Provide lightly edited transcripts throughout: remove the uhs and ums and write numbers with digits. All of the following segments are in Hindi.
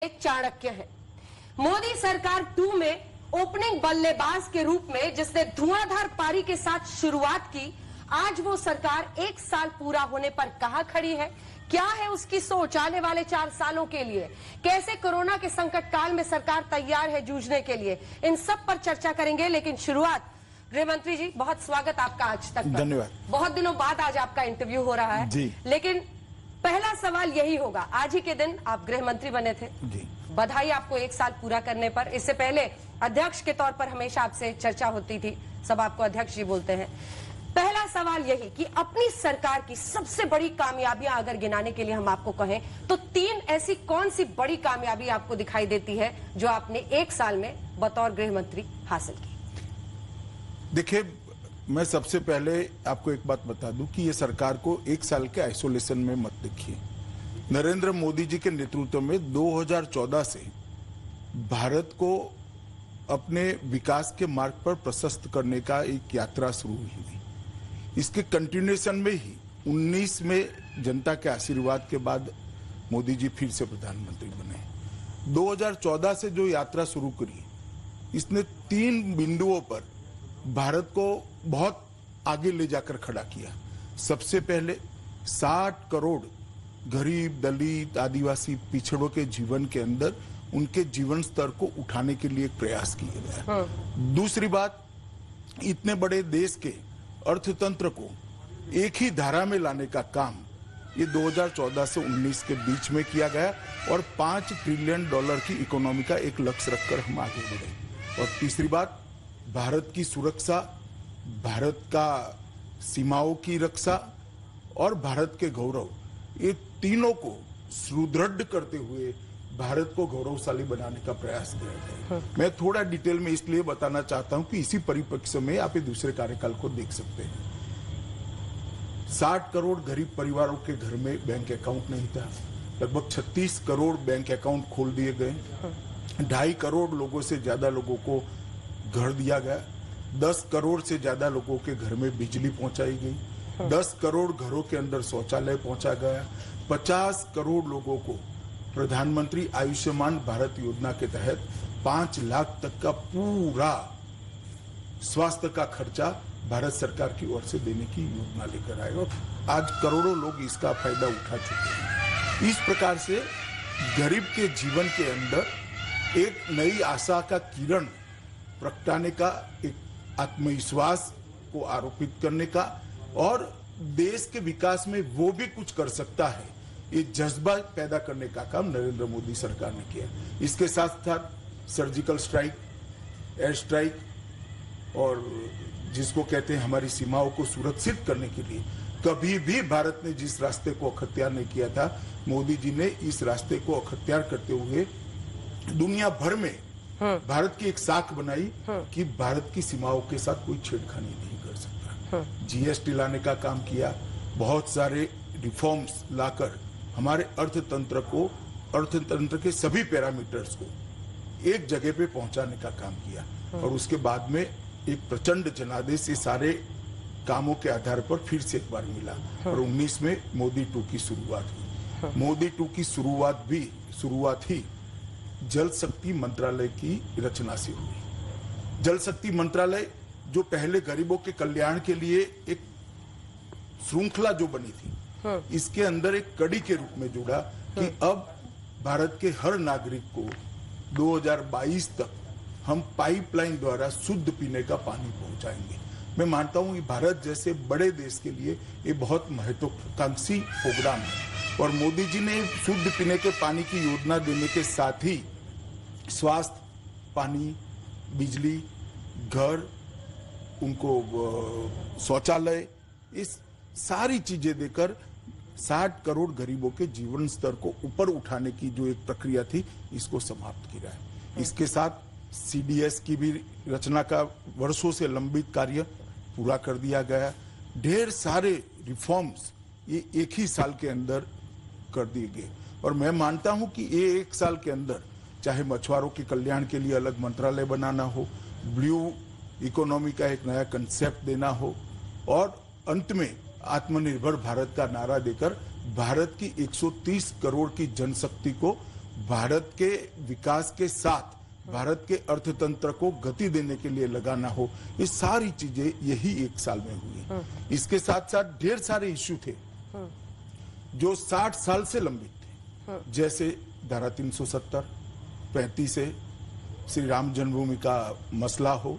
एक चाणक्य है। मोदी सरकार 2 में ओपनिंग बल्लेबाज के रूप में जिसने धुआंधार पारी के साथ शुरुआत की, आज वो सरकार 1 साल पूरा होने पर कहां खड़ी है, क्या है उसकी सोच आने वाले 4 सालों के लिए, कैसे कोरोना के संकट काल में सरकार तैयार है जूझने के लिए, इन सब पर चर्चा करेंगे। लेकिन शुरुआत, गृह मंत्री जी बहुत स्वागत आपका आज तक। धन्यवाद। बहुत दिनों बाद आज आपका इंटरव्यू हो रहा है जी। लेकिन पहला सवाल यही होगा, आज ही के दिन आप गृह मंत्री बने थे जी। बधाई आपको 1 साल पूरा करने पर। इससे पहले अध्यक्ष के तौर पर हमेशा आपसे चर्चा होती थी, सब आपको अध्यक्ष जी बोलते हैं। पहला सवाल यही कि अपनी सरकार की सबसे बड़ी कामयाबियां अगर गिनाने के लिए हम आपको कहें तो 3 ऐसी कौन सी बड़ी कामयाबी आपको दिखाई देती है जो आपने 1 साल में बतौर गृह मंत्री हासिल की? देखिए, मैं सबसे पहले आपको एक बात बता दूं कि ये सरकार को 1 साल के आइसोलेशन में मत देखिए। नरेंद्र मोदी जी के नेतृत्व में 2014 से भारत को अपने विकास के मार्ग पर प्रशस्त करने का एक यात्रा शुरू हुई। इसके कंटिन्यूएशन में ही 19 में जनता के आशीर्वाद के बाद मोदी जी फिर से प्रधानमंत्री बने। 2014 से जो यात्रा शुरू करी, इसने 3 बिंदुओं पर भारत को बहुत आगे ले जाकर खड़ा किया। सबसे पहले 60 करोड़ गरीब, दलित, आदिवासी पिछड़ों के जीवन के अंदर उनके जीवन स्तर को उठाने के लिए एक प्रयास किए गए। दूसरी बात, इतने बड़े देश के अर्थतंत्र को एक ही धारा में लाने का काम ये 2014 से 19 के बीच में किया गया और $5 ट्रिलियन की इकोनॉमी का एक लक्ष्य रखकर हम आगे बढ़े। और तीसरी बात, भारत की सुरक्षा, भारत का सीमाओं की रक्षा और भारत के गौरव, ये तीनों को सुदृढ़ करते हुए भारत को गौरवशाली बनाने का प्रयास किया गया। मैं थोड़ा डिटेल में इसलिए बताना चाहता हूं कि इसी परिप्रेक्ष्य में आप दूसरे कार्यकाल को देख सकते हैं। 60 करोड़ गरीब परिवारों के घर में बैंक अकाउंट नहीं था, लगभग 36 करोड़ बैंक अकाउंट खोल दिए गए। 2.5 करोड़ लोगों से ज्यादा लोगों को घर दिया गया। 10 करोड़ से ज्यादा लोगों के घर में बिजली पहुंचाई गई। 10 करोड़ घरों के अंदर शौचालय पहुंचा गया। 50 करोड़ लोगों को प्रधानमंत्री आयुष्मान भारत योजना के तहत 5 लाख तक का पूरा स्वास्थ्य का खर्चा भारत सरकार की ओर से देने की योजना लेकर आए और आज करोड़ों लोग इसका फायदा उठा चुके हैं। इस प्रकार से गरीब के जीवन के अंदर एक नई आशा का किरण प्रगटाने का, एक आत्मविश्वास को आरोपित करने का और देश के विकास में वो भी कुछ कर सकता है, ये जज्बा पैदा करने का काम नरेंद्र मोदी सरकार ने किया। इसके साथ साथ सर्जिकल स्ट्राइक, एयर स्ट्राइक और जिसको कहते हैं हमारी सीमाओं को सुरक्षित करने के लिए कभी भी भारत ने जिस रास्ते को अख्तियार नहीं किया था, मोदी जी ने इस रास्ते को अख्तियार करते हुए दुनिया भर में भारत की एक साख बनाई कि भारत की सीमाओं के साथ कोई छेड़खानी नहीं कर सकता। जीएसटी लाने का काम किया, बहुत सारे रिफॉर्म्स लाकर हमारे अर्थतंत्र के सभी पैरामीटर्स को एक जगह पे पहुंचाने का काम किया और उसके बाद में एक प्रचंड जनादेश ये सारे कामों के आधार पर फिर से एक बार मिला और 19 में मोदी 2 की शुरुआत हुई। मोदी 2 की शुरुआत ही जल शक्ति मंत्रालय की रचना से हुई। जल शक्ति मंत्रालय जो पहले गरीबों के कल्याण के लिए एक श्रृंखला जो बनी थी, इसके अंदर एक कड़ी के रूप में जुड़ा कि अब भारत के हर नागरिक को 2022 तक हम पाइपलाइन द्वारा शुद्ध पीने का पानी पहुंचाएंगे। मैं मानता हूं कि भारत जैसे बड़े देश के लिए ये बहुत महत्वाकांक्षी प्रोग्राम है और मोदी जी ने शुद्ध पीने के पानी की योजना देने के साथ ही स्वास्थ्य, पानी, बिजली, घर, उनको शौचालय, इस सारी चीजें देकर 60 करोड़ गरीबों के जीवन स्तर को ऊपर उठाने की जो एक प्रक्रिया थी, इसको समाप्त किया है। इसके साथ सीडीएस की भी रचना का वर्षों से लंबित कार्य पूरा कर दिया गया। ढेर सारे रिफॉर्म्स ये एक ही साल के अंदर कर दिए गए और मैं मानता हूं कि ये 1 साल के अंदर, चाहे मछुआरों के कल्याण के लिए अलग मंत्रालय बनाना हो, ब्लू इकोनॉमी का एक नया कंसेप्ट देना हो और अंत में आत्मनिर्भर भारत का नारा देकर भारत की 130 करोड़ की जनशक्ति को भारत के विकास के साथ भारत के अर्थतंत्र को गति देने के लिए लगाना हो, ये सारी चीजें यही एक साल में हुई। इसके साथ साथ ढेर सारे इश्यू थे जो 60 साल से लंबित थे, जैसे धारा 370, 35 से श्री राम जन्मभूमि का मसला हो,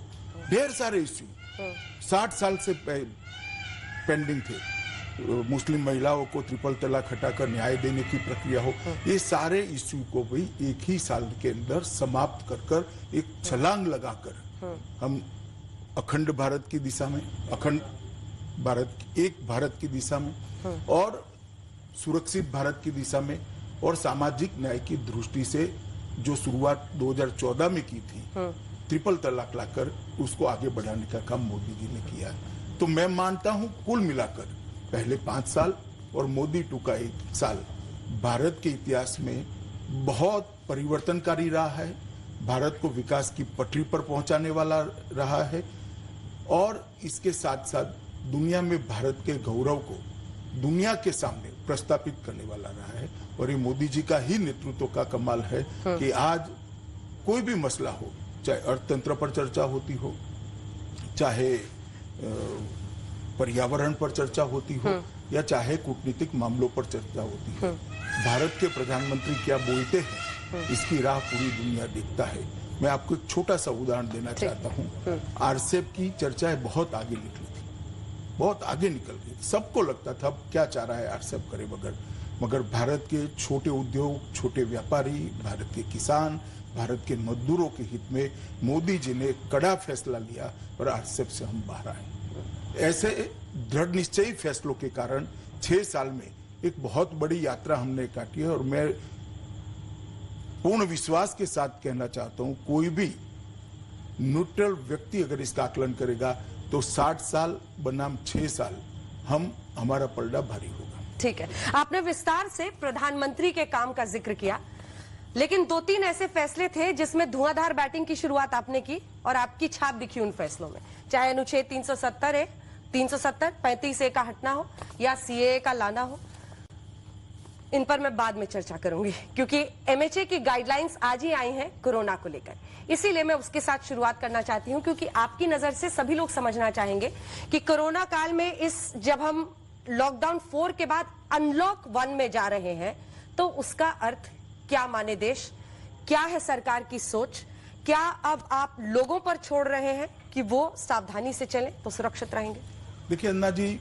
ढेर सारे इश्यू 60 साल से पेंडिंग थे। मुस्लिम महिलाओं को ट्रिपल तलाक हटाकर न्याय देने की प्रक्रिया हो, ये सारे इश्यू को भी एक ही साल के अंदर समाप्त कर कर एक छलांग लगाकर हम अखंड भारत की दिशा में, अखंड भारत, एक भारत की दिशा में और सुरक्षित भारत की दिशा में और सामाजिक न्याय की दृष्टि से जो शुरुआत 2014 में की थी, ट्रिपल तलाक लाकर उसको आगे बढ़ाने का काम मोदी जी ने किया। तो मैं मानता हूं कुल मिलाकर पहले 5 साल और मोदी 2 का 1 साल भारत के इतिहास में बहुत परिवर्तनकारी रहा है, भारत को विकास की पटरी पर पहुंचाने वाला रहा है और इसके साथ साथ दुनिया में भारत के गौरव को दुनिया के सामने प्रस्तापित करने वाला रहा है। और ये मोदी जी का ही नेतृत्व का कमाल है कि आज कोई भी मसला हो, चाहे अर्थतंत्र पर चर्चा होती हो, चाहे पर्यावरण पर चर्चा होती हो या चाहे कूटनीतिक मामलों पर चर्चा होती हो, भारत के प्रधानमंत्री क्या बोलते हैं इसकी राह पूरी दुनिया देखता है। मैं आपको एक छोटा सा उदाहरण देना चाहता हूं। आरसेप की चर्चाएं बहुत आगे निकली थी, बहुत आगे निकल गई। सबको लगता था क्या चाह रहा है आरसेप करे मगर भारत के छोटे उद्योग, छोटे व्यापारी, भारत के किसान, भारत के मजदूरों के हित में मोदी जी ने कड़ा फैसला लिया और आरसेप से हम बाहर आए। ऐसे दृढ़ निश्चयी फैसलों के कारण 6 साल में एक बहुत बड़ी यात्रा हमने काटी है और मैं पूर्ण विश्वास के साथ कहना चाहता हूं, कोई भी न्यूट्रल व्यक्ति अगर इसका आकलन करेगा तो 60 साल बनाम 6 साल हमारा पलड़ा भारी होगा। ठीक है, आपने विस्तार से प्रधानमंत्री के काम का जिक्र किया, लेकिन 2-3 ऐसे फैसले थे जिसमें धुआंधार बैटिंग की शुरुआत आपने की और आपकी छाप दिखी उन फैसलों में, चाहे अनुच्छेद 370 35A का हटना हो या CAA का लाना हो। इन पर मैं बाद में चर्चा करूंगी क्योंकि MHA की गाइडलाइंस आज ही आई हैं कोरोना को लेकर, इसीलिए मैं उसके साथ शुरुआत करना चाहती हूं क्योंकि आपकी नजर से सभी लोग समझना चाहेंगे कि कोरोना काल में जब हम लॉकडाउन 4 के बाद अनलॉक 1 में जा रहे हैं तो उसका अर्थ क्या माने देश, क्या है सरकार की सोच, क्या अब आप लोगों पर छोड़ रहे हैं कि वो सावधानी से चलें तो सुरक्षित रहेंगे? देखिए अन्ना जी,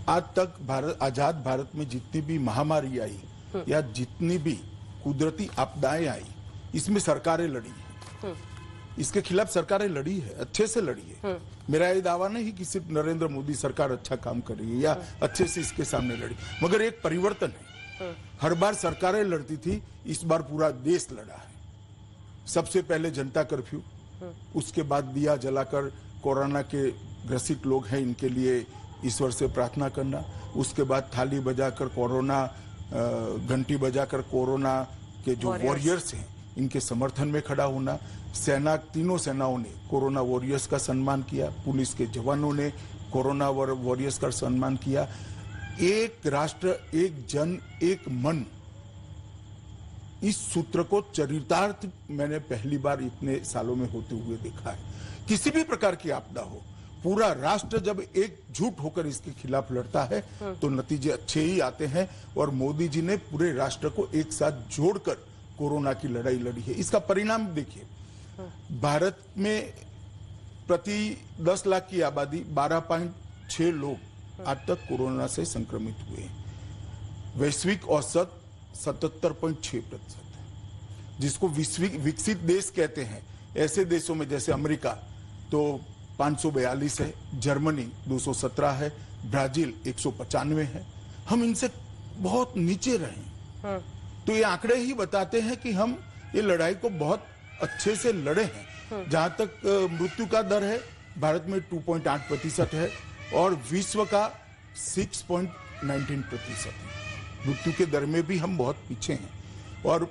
आज तक आजाद भारत में जितनी भी महामारी आई या जितनी भी कुदरती आपदाएं आई, इसमें सरकारें लड़ी हैं। इसके खिलाफ सरकारें लड़ी है, अच्छे से लड़ी है। मेरा ये दावा नहीं कि सिर्फ नरेंद्र मोदी सरकार अच्छा काम कर रही है या अच्छे से इसके सामने लड़ी, मगर एक परिवर्तन है। हर बार सरकारें लड़ती थी, इस बार पूरा देश लड़ा है। सबसे पहले जनता कर्फ्यू, उसके बाद दिया जलाकर कोरोना के ग्रसित लोग हैं इनके लिए ईश्वर से प्रार्थना करना, उसके बाद थाली बजाकर कोरोना, घंटी बजाकर कोरोना के जो वॉरियर्स हैं इनके समर्थन में खड़ा होना। तीनों सेनाओं ने कोरोना वॉरियर्स का सम्मान किया, पुलिस के जवानों ने कोरोना वॉरियर्स का सम्मान किया। एक राष्ट्र, एक जन, एक मन, इस सूत्र को चरितार्थ मैंने पहली बार इतने सालों में होते हुए देखा है। किसी भी प्रकार की आपदा हो, पूरा राष्ट्र जब एकजुट होकर इसके खिलाफ लड़ता है तो नतीजे अच्छे ही आते हैं और मोदी जी ने पूरे राष्ट्र को एक साथ जोड़कर कोरोना की लड़ाई लड़ी है। इसका परिणाम देखिए, भारत में प्रति 10 लाख की आबादी 12.6 लोग आज तक कोरोना से संक्रमित हुए हैं। वैश्विक औसत 77.6% है, जिसको विकसित देश कहते हैं। ऐसे देशों में जैसे अमेरिका तो 542 है, जर्मनी 217 है, ब्राजील 195 है। हम इनसे बहुत नीचे रहे। तो ये आंकड़े ही बताते हैं कि हम ये लड़ाई को बहुत अच्छे से लड़े हैं। जहां तक मृत्यु का दर है, भारत में 2.8% है और विश्व का 6.19% है। मृत्यु के दर में भी हम बहुत पीछे हैं और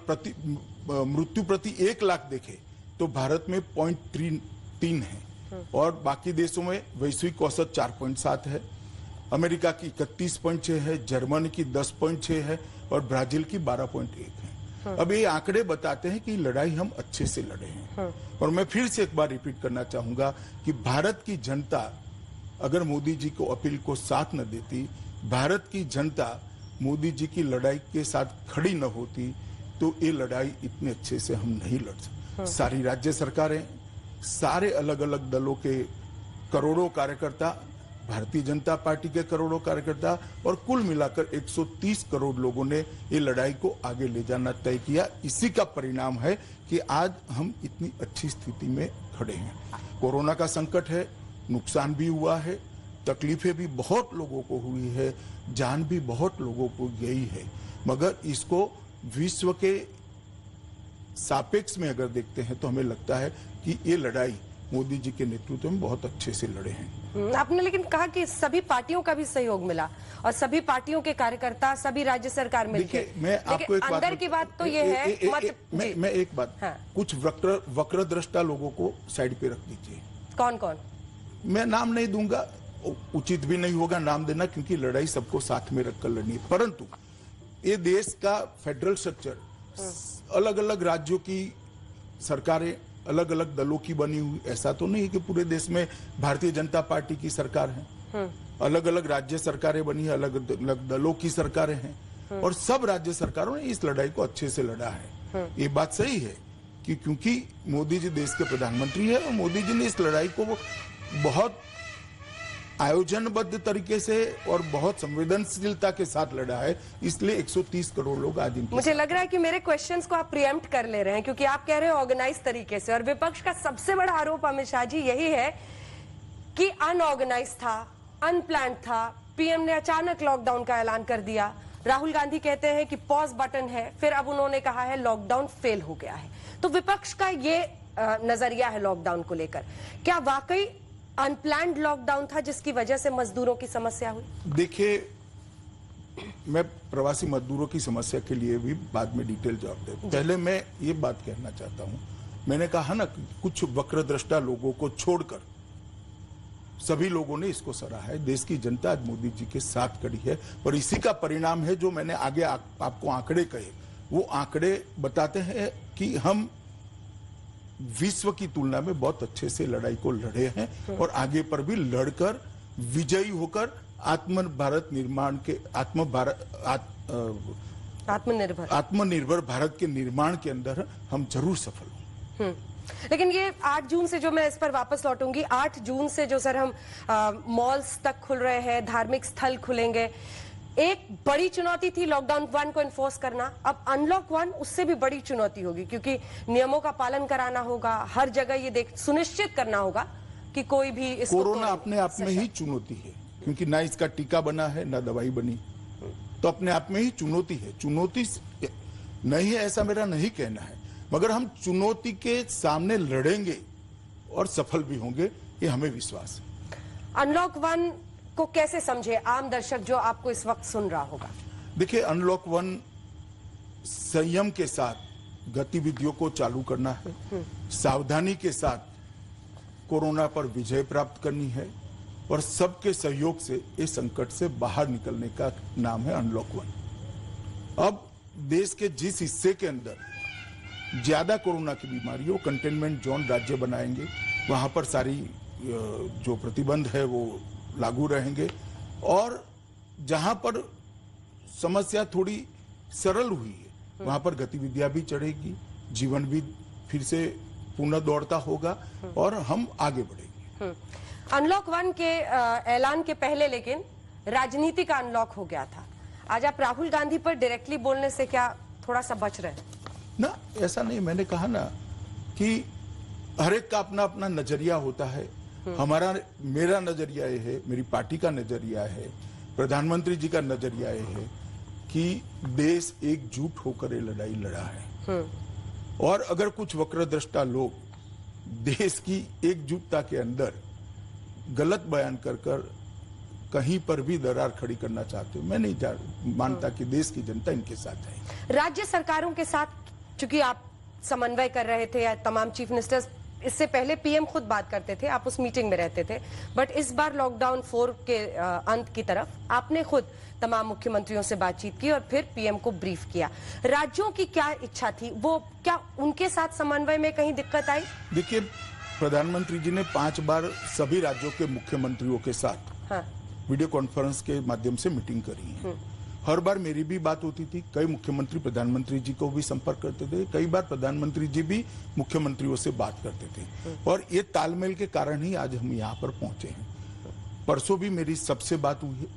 मृत्यु प्रति 1 लाख देखें तो भारत में 0.3 है और बाकी देशों में वैश्विक औसत 4.7 है। अमेरिका की 31.6 है, जर्मनी की 10.6 है और ब्राजील की 12.1 है। अब ये आंकड़े बताते हैं कि लड़ाई हम अच्छे से लड़े हैं। और मैं फिर से एक बार रिपीट करना चाहूंगा कि भारत की जनता अगर मोदी जी को अपील को साथ न देती, भारत की जनता मोदी जी की लड़ाई के साथ खड़ी न होती, तो ये लड़ाई इतने अच्छे से हम नहीं लड़ सकते। सारी राज्य सरकारें, सारे अलग अलग दलों के करोड़ों कार्यकर्ता, भारतीय जनता पार्टी के करोड़ों कार्यकर्ता और कुल मिलाकर 130 करोड़ लोगों ने ये लड़ाई को आगे ले जाना तय किया। इसी का परिणाम है कि आज हम इतनी अच्छी स्थिति में खड़े हैं। कोरोना का संकट है, नुकसान भी हुआ है, तकलीफें भी बहुत लोगों को हुई है, जान भी बहुत लोगों को गई है, मगर इसको विश्व के सापेक्ष में अगर देखते हैं तो हमें लगता है कि ये लड़ाई मोदी जी के नेतृत्व में बहुत अच्छे से लड़े हैं। आपने लेकिन कहा कि सभी पार्टियों का भी सहयोग मिला और सभी पार्टियों के कार्यकर्ता, सभी राज्य सरकार मिलकर। मैं आपको एक अंदर की बात तो ये है, मैं एक बात, कुछ वक्रद्रष्टा लोगों को साइड पे रख दीजिए। कौन कौन? मैं नाम नहीं दूंगा, उचित भी नहीं होगा नाम देना, क्योंकि लड़ाई सबको साथ में रखकर लड़नी है। परंतु ये देश का फेडरल स्ट्रक्चर, अलग अलग राज्यों की सरकारें अलग अलग दलों की बनी हुई, ऐसा तो नहीं है कि पूरे देश में भारतीय जनता पार्टी की सरकार है। अलग अलग राज्य सरकारें बनी है, अलग अलग दलों की सरकारें हैं, और सब राज्य सरकारों ने इस लड़ाई को अच्छे से लड़ा है। ये बात सही है कि क्योंकि मोदी जी देश के प्रधानमंत्री है और मोदी जी ने इस लड़ाई को बहुत आयोजनबद्ध तरीके से और बहुत संवेदनशीलता के साथ लड़ा है, इसलिए 130 करोड़ लोग आज इनके। मुझे लग रहा है कि मेरे क्वेश्चंस को आप प्रीएम्प्ट कर ले रहे हैं, क्योंकि आप कह रहे हो ऑर्गेनाइज तरीके से, और विपक्ष का सबसे बड़ा आरोप अमित शाह जी यही है कि अनऑर्गेनाइज था, अनप्लान्ड था, पीएम ने अचानक लॉकडाउन का ऐलान कर दिया। राहुल गांधी कहते हैं कि पॉज बटन है, फिर अब उन्होंने कहा है लॉकडाउन फेल हो गया है। तो विपक्ष का ये नजरिया है लॉकडाउन को लेकर। क्या वाकई अनप्लान्ड लॉकडाउन था जिसकी वजह से मजदूरों की समस्या हुई? देखिए, मैं प्रवासी मजदूरों की समस्या के लिए भी बाद में डिटेल जवाब दूं। पहले मैं ये बात कहना चाहता हूं, मैंने कहा ना कुछ वक्रद्रष्टा लोगों को छोड़कर सभी लोगों ने इसको सराहा है। देश की जनता आज मोदी जी के साथ खड़ी है और इसी का परिणाम है जो मैंने आगे आपको आंकड़े कहे। वो आंकड़े बताते हैं कि हम विश्व की तुलना में बहुत अच्छे से लड़ाई को लड़े हैं और आगे पर भी लड़कर विजयी होकर आत्मनिर्भर भारत के निर्माण के अंदर हम जरूर सफल हों। लेकिन ये 8 जून से, जो मैं इस पर वापस लौटूंगी, 8 जून से जो सर हम मॉल्स तक खुल रहे हैं, धार्मिक स्थल खुलेंगे, एक बड़ी चुनौती थी लॉकडाउन 1 को इन्फोर्स करना। अब अनलॉक 1 उससे भी बड़ी चुनौती होगी, क्योंकि नियमों का पालन कराना होगा, हर जगह ये सुनिश्चित करना होगा कि कोई भी इसको। कोरोना अपने आप में ही चुनौती है, क्योंकि ना इसका टीका बना है ना दवाई बनी, तो अपने आप में ही चुनौती है। चुनौती नहीं है ऐसा मेरा नहीं कहना है, मगर हम चुनौती के सामने लड़ेंगे और सफल भी होंगे, ये हमें विश्वास है। अनलॉक 1 को कैसे समझे आम दर्शक जो आपको इस वक्त सुन रहा होगा? देखिए, अनलॉक 1 संयम के साथ गतिविधियों को चालू करना है, सावधानी के साथ कोरोना पर विजय प्राप्त करनी है और सबके सहयोग से इस संकट से बाहर निकलने का नाम है अनलॉक 1। अब देश के जिस हिस्से के अंदर ज्यादा कोरोना की बीमारी हो, कंटेनमेंट जोन राज्य बनाएंगे, वहां पर सारी जो प्रतिबंध है वो लागू रहेंगे, और जहां पर समस्या थोड़ी सरल हुई है वहां पर गतिविधियां भी चढ़ेगी, जीवन भी फिर से पुनः दौड़ता होगा और हम आगे बढ़ेंगे। अनलॉक 1 के ऐलान के पहले लेकिन राजनीति का अनलॉक हो गया था। आज आप राहुल गांधी पर डायरेक्टली बोलने से क्या थोड़ा सा बच रहे हैं? ना, ऐसा नहीं। मैंने कहा ना कि हर एक का अपना अपना नजरिया होता है। मेरा नजरिया ये है, मेरी पार्टी का नजरिया है, प्रधानमंत्री जी का नजरिया ये है कि देश एकजुट होकर ये लड़ाई लड़ा है, और अगर कुछ वक्रद्रष्टा लोग देश की एकजुटता के अंदर गलत बयान कर कहीं पर भी दरार खड़ी करना चाहते हो, मैं नहीं मानता कि देश की जनता इनके साथ है। राज्य सरकारों के साथ चूंकि आप समन्वय कर रहे थे, या तमाम चीफ मिनिस्टर्स, इससे पहले पीएम खुद बात करते थे, आप उस मीटिंग में रहते थे, बट इस बार लॉकडाउन 4 के अंत की तरफ आपने खुद तमाम मुख्यमंत्रियों से बातचीत की और फिर पीएम को ब्रीफ किया। राज्यों की क्या इच्छा थी, वो क्या उनके साथ समन्वय में कहीं दिक्कत आई? देखिए, प्रधानमंत्री जी ने 5 बार सभी राज्यों के मुख्यमंत्रियों के साथ वीडियो कॉन्फ्रेंस के माध्यम से मीटिंग करी है। हर बार मेरी भी बात होती थी, कई मुख्यमंत्री प्रधानमंत्री जी को भी संपर्क करते थे, कई बार प्रधानमंत्री जी भी मुख्यमंत्रियों से बात करते थे और ये तालमेल के कारण ही आज हम यहाँ पर पहुंचे हैं। परसों भी मेरी सबसे बात हुई है।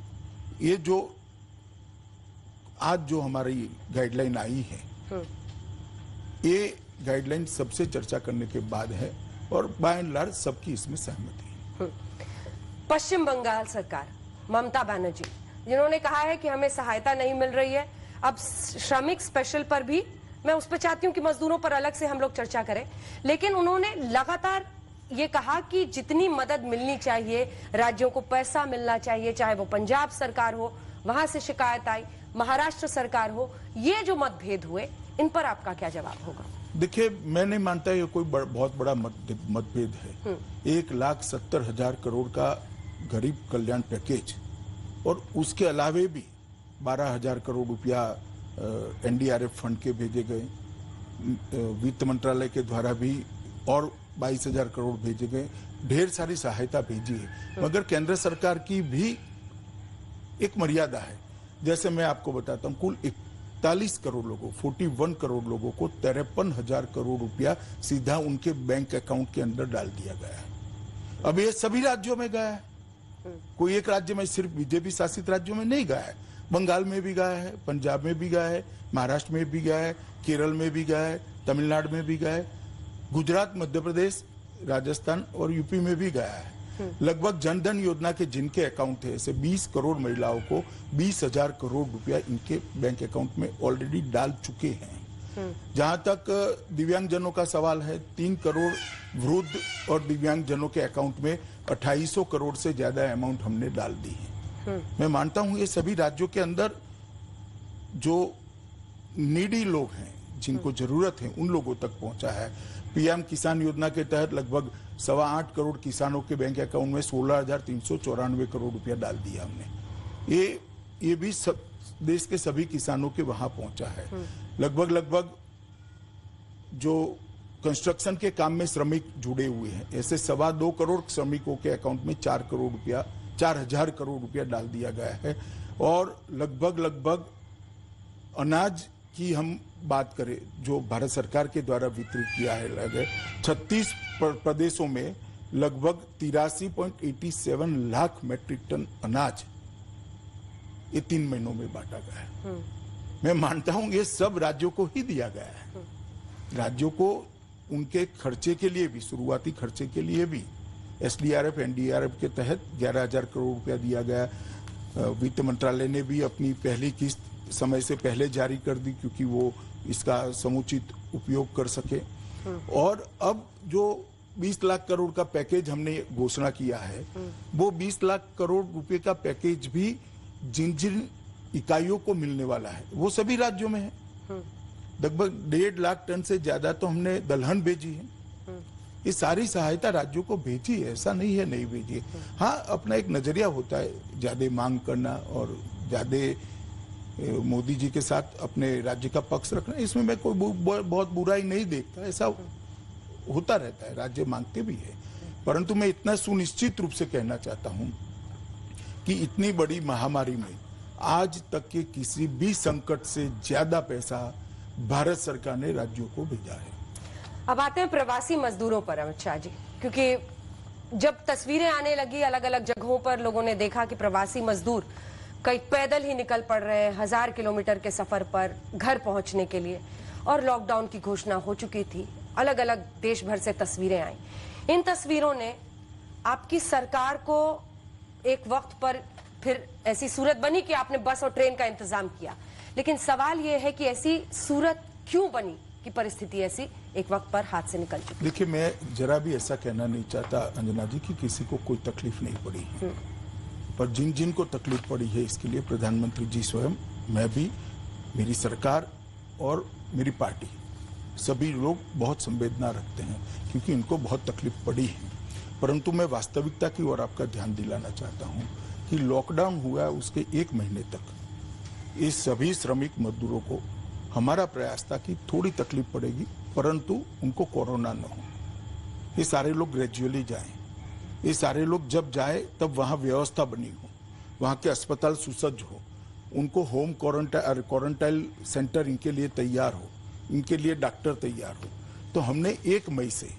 ये जो आज जो हमारी गाइडलाइन आई है, ये गाइडलाइन सबसे चर्चा करने के बाद है और बाय एंड लार्ज सबकी इसमें सहमति है। पश्चिम बंगाल सरकार, ममता बनर्जी, जिन्होंने कहा है कि हमें सहायता नहीं मिल रही है। अब श्रमिक स्पेशल पर भी मैं उस पर चाहती हूं कि मजदूरों पर अलग से हम लोग चर्चा करें, लेकिन उन्होंने लगातार ये कहा कि जितनी मदद मिलनी चाहिए, राज्यों को पैसा मिलना चाहिए, चाहे वो पंजाब सरकार हो, वहां से शिकायत आई, महाराष्ट्र सरकार हो, ये जो मतभेद हुए, इन पर आपका क्या जवाब होगा? देखिए, मैं नहीं मानता ये कोई बहुत बड़ा मतभेद है। 1,70,000 करोड़ का गरीब कल्याण पैकेज और उसके अलावे भी 12,000 करोड़ रुपया एनडीआरएफ फंड के भेजे गए, वित्त मंत्रालय के द्वारा भी और 22,000 करोड़ भेजे गए, ढेर सारी सहायता भेजी है। मगर केंद्र सरकार की भी एक मर्यादा है। जैसे मैं आपको बताता हूँ, कुल 41 करोड़ लोगों, 41 करोड़ लोगों को 53,000 करोड़ रुपया सीधा उनके बैंक अकाउंट के अंदर डाल दिया गया है। अब ये सभी राज्यों में गया है, कोई एक राज्य में, सिर्फ बीजेपी शासित राज्यों में नहीं गया है। बंगाल में भी गया है, पंजाब में भी गया है, महाराष्ट्र में भी गया है, केरल में भी गया है, तमिलनाडु में भी गया है, गुजरात, मध्य प्रदेश, राजस्थान और यूपी में भी गया है। लगभग जनधन योजना के जिनके अकाउंट है, ऐसे 20 करोड़ महिलाओं को 20,000 करोड़ रुपया इनके बैंक अकाउंट में ऑलरेडी डाल चुके हैं। जहां तक दिव्यांगजनों का सवाल है, 3 करोड़ वृद्ध और दिव्यांगजनों के अकाउंट में 2800 करोड़ से ज्यादा अमाउंट हमने डाल दी है। मैं मानता हूं ये सभी राज्यों के अंदर जो नीडी लोग हैं, जिनको जरूरत है, उन लोगों तक पहुंचा है। पीएम किसान योजना के तहत लगभग 8.25 करोड़ किसानों के बैंक अकाउंट में 16,394 करोड़ रुपया डाल दिया हमने। ये भी सब देश के सभी किसानों के वहां पहुंचा है। लगभग जो कंस्ट्रक्शन के काम में श्रमिक जुड़े हुए हैं, ऐसे 2.25 करोड़ श्रमिकों के अकाउंट में 4,000 करोड़ रुपया डाल दिया गया है। और लगभग अनाज की हम बात करें, जो भारत सरकार के द्वारा वितरित किया है, लगभग 36 प्रदेशों में लगभग 83.87 लाख मैट्रिक टन अनाज ये 3 महीनों में बांटा गया है। मैं मानता हूं ये सब राज्यों को ही दिया गया है। राज्यों को उनके खर्चे के लिए भी, शुरुआती खर्चे के लिए भी एसडीआरएफ, एनडीआरएफ के तहत 11,000 करोड़ रुपया दिया गया। वित्त मंत्रालय ने भी अपनी पहली किस्त समय से पहले जारी कर दी, क्योंकि वो इसका समुचित उपयोग कर सके। और अब जो 20 लाख करोड़ का पैकेज हमने घोषणा किया है, वो 20 लाख करोड़ रुपए का पैकेज भी जिन जिन इकाइयों को मिलने वाला है, वो सभी राज्यों में है। लगभग 1.5 लाख टन से ज्यादा तो हमने दलहन भेजी है। ये सारी सहायता राज्यों को भेजी है, ऐसा नहीं है नहीं भेजी है। हाँ, अपना एक नजरिया होता है ज्यादा मांग करना और ज्यादा मोदी जी के साथ अपने राज्य का पक्ष रखना, इसमें मैं कोई बहुत बुराई नहीं देखता। ऐसा होता रहता है, राज्य मांगते भी है। परंतु मैं इतना सुनिश्चित रूप से कहना चाहता हूं कि इतनी बड़ी महामारी में आज तक के किसी भी संकट से ज्यादा पैसा भारत सरकार ने राज्यों को भेजा है। अब आते हैं प्रवासी मजदूरों पर, अमित शाह जी, क्योंकि जब तस्वीरें आने लगी अलग अलग जगहों पर, लोगों ने देखा कि प्रवासी मजदूर कई पैदल ही निकल पड़ रहे हैं 1000 किलोमीटर के सफर पर घर पहुंचने के लिए, और लॉकडाउन की घोषणा हो चुकी थी। अलग अलग देश भर से तस्वीरें आई। इन तस्वीरों ने आपकी सरकार को एक वक्त पर फिर ऐसी सूरत बनी कि आपने बस और ट्रेन का इंतजाम किया, लेकिन सवाल यह है कि ऐसी सूरत क्यों बनी कि परिस्थिति ऐसी एक वक्त पर हाथ से निकल चुकी? देखिए, मैं जरा भी ऐसा कहना नहीं चाहता अंजना जी कि किसी को कोई तकलीफ नहीं पड़ी है, पर जिन जिन को तकलीफ पड़ी है इसके लिए प्रधानमंत्री जी स्वयं, मैं भी, मेरी सरकार और मेरी पार्टी, सभी लोग बहुत संवेदना रखते हैं, क्योंकि इनको बहुत तकलीफ पड़ी है। परंतु मैं वास्तविकता की ओर आपका ध्यान दिलाना चाहता हूं कि लॉकडाउन हुआ उसके 1 महीने तक इस सभी श्रमिक मजदूरों को हमारा प्रयास था कि थोड़ी तकलीफ पड़ेगी परंतु उनको कोरोना न हो। ये सारे लोग ग्रेजुअली जाएं, ये सारे लोग जब जाए तब वहाँ व्यवस्था बनी हो, वहाँ के अस्पताल सुसज्ज हो, उनको होम क्वारंटाइन सेंटर इनके लिए तैयार हो, इनके लिए डॉक्टर तैयार हो। तो हमने 1 मई से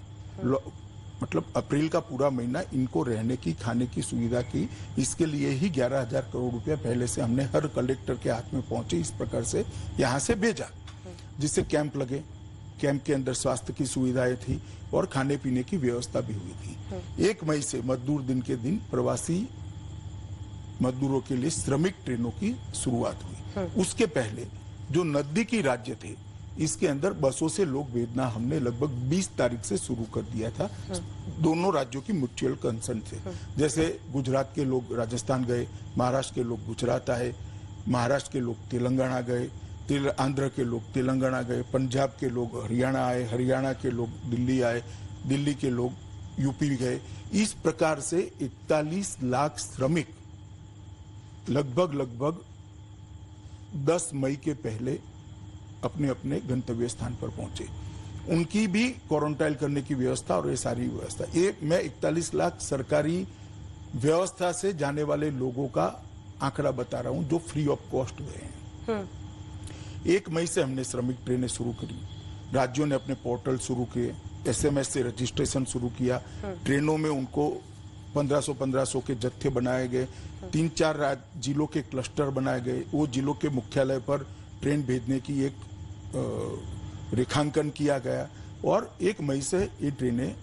मतलब अप्रैल का पूरा महीना इनको रहने की खाने की सुविधा की। इसके लिए ही 11,000 करोड़ रुपया पहले से हमने हर कलेक्टर के हाथ में पहुंचे इस प्रकार से यहाँ से भेजा, जिससे कैंप लगे, कैंप के अंदर स्वास्थ्य की सुविधाएं थी और खाने पीने की व्यवस्था भी हुई थी। 1 मई से मजदूर दिन के दिन प्रवासी मजदूरों के लिए श्रमिक ट्रेनों की शुरुआत हुई। उसके पहले जो नजदीकी राज्य थे इसके अंदर बसों से लोग भेजना हमने लगभग 20 तारीख से शुरू कर दिया था। दोनों राज्यों की म्यूचुअल कंसर्न से, जैसे गुजरात के लोग राजस्थान गए, महाराष्ट्र के लोग गुजरात आए, महाराष्ट्र के लोग तेलंगाना गए, आंध्र के लोग तेलंगाना गए, पंजाब के लोग हरियाणा आए, हरियाणा के लोग दिल्ली आए, दिल्ली के लोग यूपी गए। इस प्रकार से 41 लाख श्रमिक लगभग 10 मई के पहले अपने अपने गंतव्य स्थान पर पहुंचे। उनकी भी क्वारंटाइन करने की व्यवस्था और ये सारी व्यवस्था, ये मैं 41 लाख सरकारी व्यवस्था से जाने वाले लोगों का आंकड़ा बता रहा हूं जो फ्री ऑफ कॉस्ट गए हैं। 1 मई से हमने श्रमिक ट्रेनें शुरू करी, राज्यों ने अपने पोर्टल शुरू किए, SMS से रजिस्ट्रेशन शुरू किया, ट्रेनों में उनको 1500 के जत्थे बनाए गए, 3-4 जिलों के क्लस्टर बनाए गए, वो जिलों के मुख्यालय पर ट्रेन भेजने की एक रेखांकन किया गया और 1 मई से ये ट्रेनें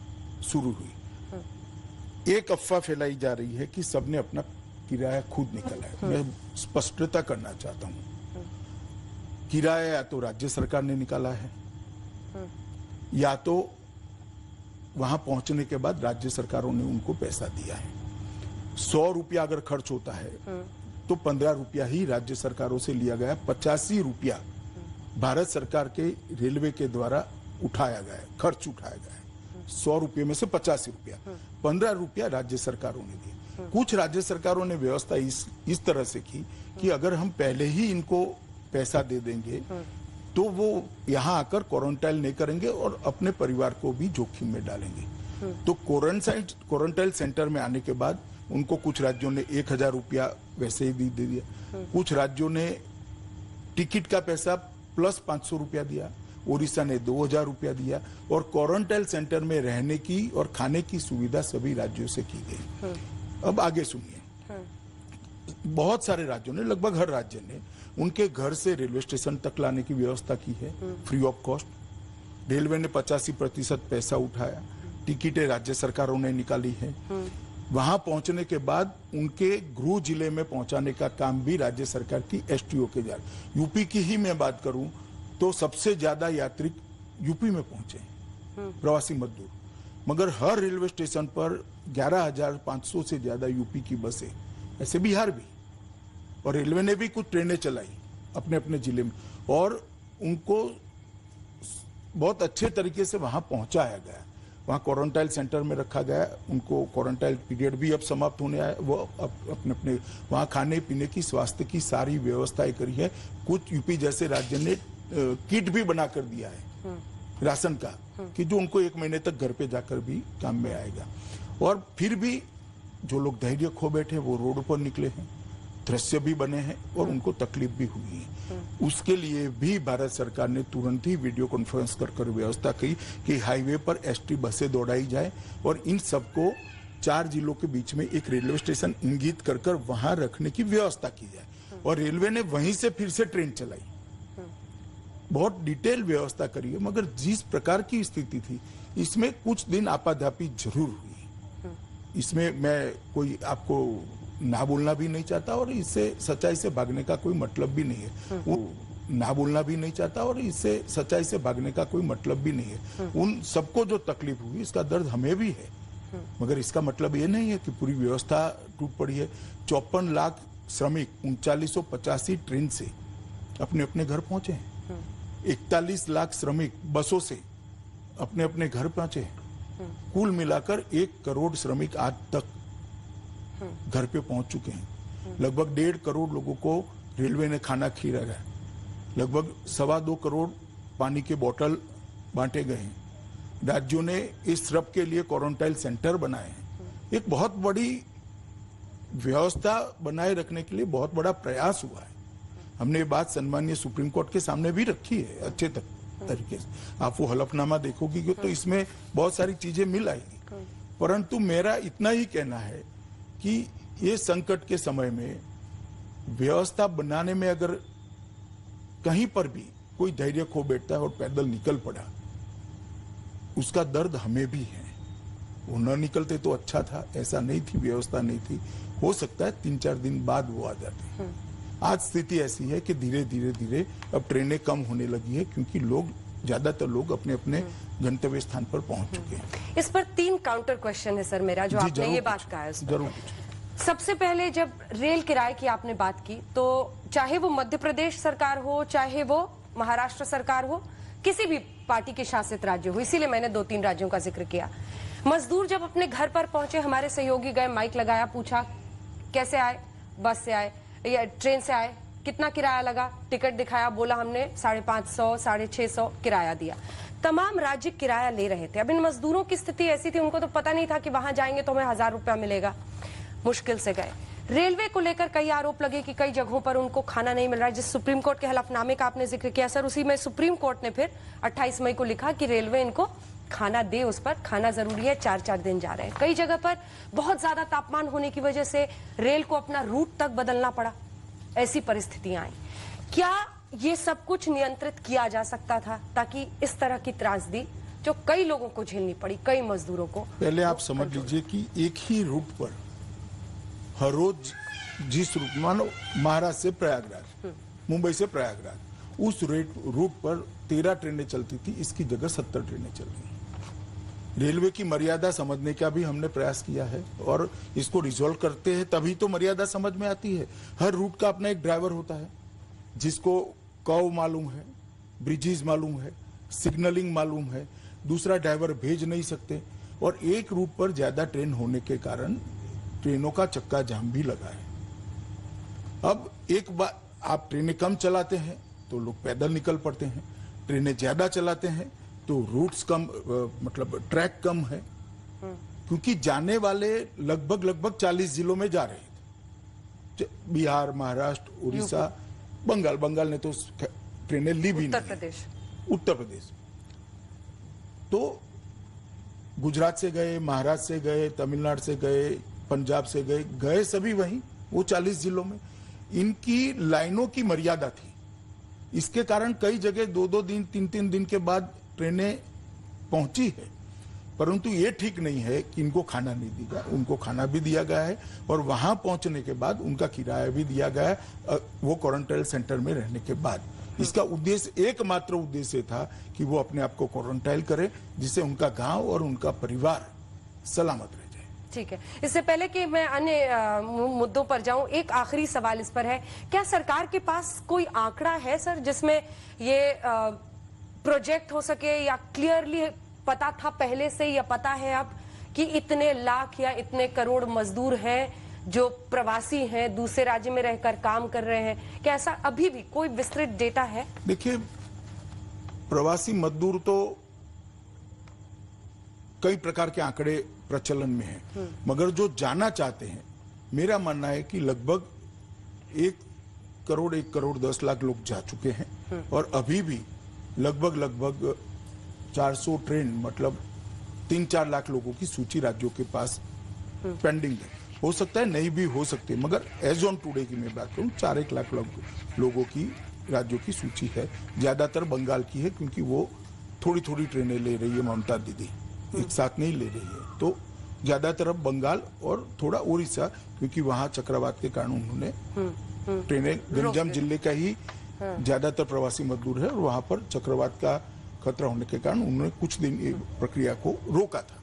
शुरू हुई। एक अफवाह फैलाई जा रही है कि सबने अपना किराया खुद निकाला है। मैं स्पष्टता करना चाहता हूं, किराया या तो राज्य सरकार ने निकाला है या तो वहां पहुंचने के बाद राज्य सरकारों ने उनको पैसा दिया है। 100 रुपया अगर खर्च होता है तो 15 रुपया ही राज्य सरकारों से लिया गया, 85 रुपया भारत सरकार के रेलवे के द्वारा उठाया गया है, खर्च उठाया गया है। 100 रुपये में से 85 रुपया, 15 रुपया राज्य सरकारों ने दिए। कुछ राज्य सरकारों ने व्यवस्था इस तरह से की कि अगर हम पहले ही इनको पैसा दे देंगे तो वो यहाँ आकर क्वारंटाइन नहीं करेंगे और अपने परिवार को भी जोखिम में डालेंगे। तो क्वारंटाइन सेंटर में आने के बाद उनको कुछ राज्यों ने 1,000 रुपया वैसे ही दे दिया, कुछ राज्यों ने टिकट का पैसा प्लस 500 रुपया दिया, ओडिशा ने 2,000 रुपया दिया और क्वारंटाइन सेंटर में रहने की और खाने की सुविधा सभी राज्यों से की गई। अब आगे सुनिए, बहुत सारे राज्यों ने, लगभग हर राज्य ने उनके घर से रेलवे स्टेशन तक लाने की व्यवस्था की है फ्री ऑफ कॉस्ट। रेलवे ने 85% पैसा उठाया, टिकटें राज्य सरकारों ने निकाली है। वहां पहुंचने के बाद उनके गृह जिले में पहुंचाने का काम भी राज्य सरकार की STO के जा रही। यूपी की ही मैं बात करूं तो सबसे ज्यादा यात्री यूपी में पहुंचे प्रवासी मजदूर, मगर हर रेलवे स्टेशन पर 11,500 से ज्यादा यूपी की बसें, ऐसे बिहार भी, और रेलवे ने भी कुछ ट्रेनें चलाई अपने अपने जिले में और उनको बहुत अच्छे तरीके से वहां पहुंचाया गया। वहां क्वारंटाइन सेंटर में रखा गया, उनको क्वारंटाइन पीरियड भी अब समाप्त होने आया, वो अपने अपने वहां खाने पीने की, स्वास्थ्य की सारी व्यवस्थाएं करी है। कुछ यूपी जैसे राज्य ने किट भी बना कर दिया है राशन का कि जो उनको 1 महीने तक घर पे जाकर भी काम में आएगा। और फिर भी जो लोग धैर्य खो बैठे वो रोड पर निकले हैं, दृश्य भी बने हैं और उनको तकलीफ भी हुई है। उसके लिए भी भारत सरकार ने तुरंत ही वीडियो कॉन्फ्रेंस कर व्यवस्था की कि हाईवे पर ST बसें दौड़ाई जाए और इन सबको 4 जिलों के बीच में एक रेलवे स्टेशन इंगित कर वहां रखने की व्यवस्था की जाए और रेलवे ने वहीं से फिर से ट्रेन चलाई। बहुत डिटेल व्यवस्था करी है, मगर जिस प्रकार की स्थिति थी इसमें कुछ दिन आपाधापी जरूर हुई। इसमें मैं कोई आपको ना बोलना भी नहीं चाहता और इससे सच्चाई से भागने का कोई मतलब भी नहीं है। वो ना बोलना भी नहीं चाहता और इससे सच्चाई से भागने का कोई मतलब भी नहीं है। उन सबको जो तकलीफ हुई इसका दर्द हमें भी है, मगर इसका मतलब ये नहीं है कि पूरी व्यवस्था टूट पड़ी है। 54 लाख श्रमिक 3985 ट्रेन से अपने अपने घर पहुंचे हैं। 41 लाख श्रमिक बसों से अपने अपने घर पहुंचे। कुल मिलाकर 1 करोड़ श्रमिक आज तक घर पे पहुंच चुके हैं। लगभग 1.5 करोड़ लोगों को रेलवे ने खाना खिलाया है, लगभग 2.25 करोड़ पानी के बोतल बांटे गए हैं, राज्यों ने इस सब के लिए क्वारंटाइन सेंटर बनाए हैं। एक बहुत बड़ी व्यवस्था बनाए रखने के लिए बहुत बड़ा प्रयास हुआ है। हमने ये बात सम्मानीय सुप्रीम कोर्ट के सामने भी रखी है अच्छे तरीके से। आप वो हलफनामा देखोगी तो इसमें बहुत सारी चीजें मिल आएगी, परंतु मेरा इतना ही कहना है कि ये संकट के समय में व्यवस्था बनाने में अगर कहीं पर भी कोई धैर्य खो बैठता है और पैदल निकल पड़ा, उसका दर्द हमें भी है। वो न निकलते तो अच्छा था, ऐसा नहीं थी, व्यवस्था नहीं थी, हो सकता है 3-4 दिन बाद वो आ जाते। आज स्थिति ऐसी है कि धीरे धीरे अब ट्रेनें कम होने लगी है, क्योंकि ज्यादातर लोग अपने अपने गंतव्य स्थान पर पहुंच चुके हैं। इस पर 3 काउंटर क्वेश्चन है सर मेरा, जो आपने ये बात कहा है। जरूर। सबसे पहले जब रेल किराए की आपने बात की, तो चाहे वो मध्य प्रदेश सरकार हो, चाहे वो महाराष्ट्र सरकार हो, किसी भी पार्टी के शासित राज्य हो, इसीलिए मैंने 2-3 राज्यों का जिक्र किया। मजदूर जब अपने घर पर पहुंचे, हमारे सहयोगी गए, माइक लगाया, पूछा कैसे आए, बस से आए या ट्रेन से आए, कितना किराया लगा, टिकट दिखाया, बोला हमने 550, 650 किराया दिया। तमाम राज्य किराया ले रहे थे। अब इन मजदूरों की स्थिति ऐसी थी, उनको तो पता नहीं था कि वहां जाएंगे तो हमें 1000 रुपया मिलेगा, मुश्किल से गए। रेलवे को लेकर कई आरोप लगे कि कई जगहों पर उनको खाना नहीं मिल रहा है। जिस सुप्रीम कोर्ट के हलफनामे का आपने जिक्र किया सर, उसी में सुप्रीम कोर्ट ने फिर 28 मई को लिखा कि रेलवे इनको खाना दे, उस पर खाना जरूरी है। 4-4 दिन जा रहे हैं। कई जगह पर बहुत ज्यादा तापमान होने की वजह से रेल को अपना रूट तक बदलना पड़ा, ऐसी परिस्थितियां आई। क्या ये सब कुछ नियंत्रित किया जा सकता था ताकि इस तरह की त्रासदी जो कई लोगों को झेलनी पड़ी, कई मजदूरों को? पहले आप समझ लीजिए कि एक ही रूट पर हर रोज जिस रूट, मानो महाराष्ट्र से प्रयागराज, मुंबई से प्रयागराज, उस रूट पर 13 ट्रेनें चलती थी, इसकी जगह 70 ट्रेनें चल रही हैं। रेलवे की मर्यादा समझने का भी हमने प्रयास किया है और इसको रिजॉल्व करते हैं, तभी तो मर्यादा समझ में आती है। हर रूट का अपना एक ड्राइवर होता है, जिसको कर्व मालूम है, ब्रिजेस मालूम है, सिग्नलिंग मालूम है, दूसरा ड्राइवर भेज नहीं सकते। और एक रूट पर ज्यादा ट्रेन होने के कारण ट्रेनों का चक्का जाम भी लगा है। अब एक बार आप ट्रेनें कम चलाते हैं तो लोग पैदल निकल पड़ते हैं, ट्रेनें ज्यादा चलाते हैं तो रूट्स कम, मतलब ट्रैक कम है, क्योंकि जाने वाले लगभग 40 जिलों में जा रहे थे। बिहार, महाराष्ट्र, उड़ीसा, बंगाल ने तो ट्रेनें ली भी नहीं। उत्तर प्रदेश तो गुजरात से गए, महाराष्ट्र से गए, तमिलनाडु से गए, पंजाब से गए सभी वहीं, वो 40 जिलों में। इनकी लाइनों की मर्यादा थी, इसके कारण कई जगह 2-2 दिन, 3-3 दिन के बाद ट्रेनें पहुंची है। परंतु ये ठीक नहीं है कि इनको खाना नहीं दिया, उनको खाना भी दिया गया है और वहां पहुंचने के बाद उनका किराया भी दिया गया है, वो क्वारंटाइन सेंटर में रहने के बाद। इसका उद्देश्य, एकमात्र उद्देश्य था कि वो अपने आप को क्वारंटाइन करें, जिससे उनका गांव और उनका परिवार सलामत रहे। ठीक है, इससे पहले कि मैं अन्य मुद्दों पर जाऊं, एक आखिरी सवाल इस पर है, क्या सरकार के पास कोई आंकड़ा है सर जिसमें ये प्रोजेक्ट हो सके, या क्लियरली पता था पहले से, या पता है अब कि इतने लाख या इतने करोड़ मजदूर हैं जो प्रवासी हैं, दूसरे राज्य में रहकर काम कर रहे हैं? क्या ऐसा अभी भी कोई विस्तृत डेटा है? देखिए, प्रवासी मजदूर तो कई प्रकार के आंकड़े प्रचलन में हैं, मगर जो जाना चाहते हैं, मेरा मानना है कि लगभग 1 करोड़ 10 लाख लोग जा चुके हैं और अभी भी लगभग 400 ट्रेन, मतलब 3-4 लाख लोगों की सूची राज्यों के पास पेंडिंग है। हो सकता है नहीं भी हो सकती, मगर एज ऑन टुडे की मैं बात करूं, 4-1 लाख लोगों की राज्यों की सूची है। ज्यादातर बंगाल की है, क्योंकि वो थोड़ी ट्रेनें ले रही है ममता दीदी, एक साथ नहीं ले रही है। तो ज्यादातर अब बंगाल और थोड़ा उड़ीसा, क्योंकि वहां चक्रवात के कारण उन्होंने ट्रेनें, गंजाम जिले का ही ज्यादातर प्रवासी मजदूर है और वहां पर चक्रवात का खतरा होने के कारण उन्होंने कुछ दिन ये प्रक्रिया को रोका था।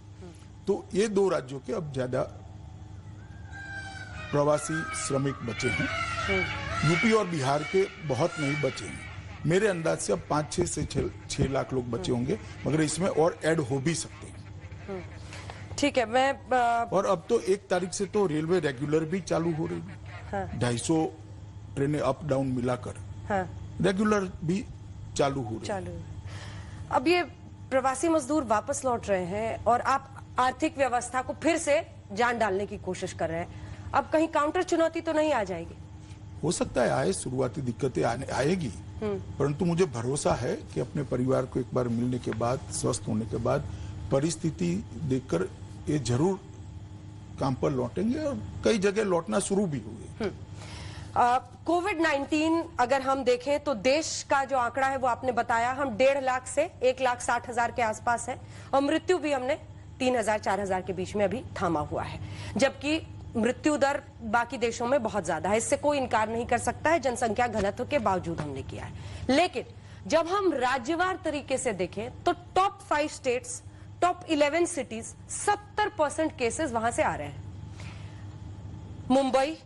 तो ये 2 राज्यों के अब ज्यादा प्रवासी श्रमिक बचे हैं। यूपी और बिहार के बहुत नहीं बचे हैं। मेरे अंदाज से अब 5-6 से 6 लाख लोग बचे होंगे, मगर इसमें और ऐड हो भी सकते हैं। ठीक है, मैं और अब तो 1 तारीख से तो रेलवे रेगुलर भी चालू हो रही है। हाँ। 250 ट्रेनें अप डाउन मिलाकर हाँ। रेगुलर भी चालू हो रही चालू है। अब ये प्रवासी मजदूर वापस लौट रहे हैं और आप आर्थिक व्यवस्था को फिर से जान डालने की कोशिश कर रहे हैं। अब कहीं काउंटर चुनौती तो नहीं आ जाएगी? हो सकता है आए, शुरुआती दिक्कतें आएगी, परंतु मुझे भरोसा है कि अपने परिवार को एक बार मिलने के बाद, स्वस्थ होने के बाद परिस्थिति देखकर ये जरूर काम पर लौटेंगे और कई जगह लौटना शुरू भी हुए। कोविड-19 अगर हम देखें तो देश का जो आंकड़ा है वो आपने बताया, हम 1.5 लाख से 1,60,000 के आसपास है और मृत्यु भी हमने 3,000-4,000 के बीच में अभी थामा हुआ है, जबकि मृत्यु दर बाकी देशों में बहुत ज्यादा है। इससे कोई इनकार नहीं कर सकता है, जनसंख्या घनत्व के बावजूद हमने किया है। लेकिन जब हम राज्यवार तरीके से देखें तो top 5 states, top 11 cities, 70% cases वहां से आ रहे हैं। मुंबई,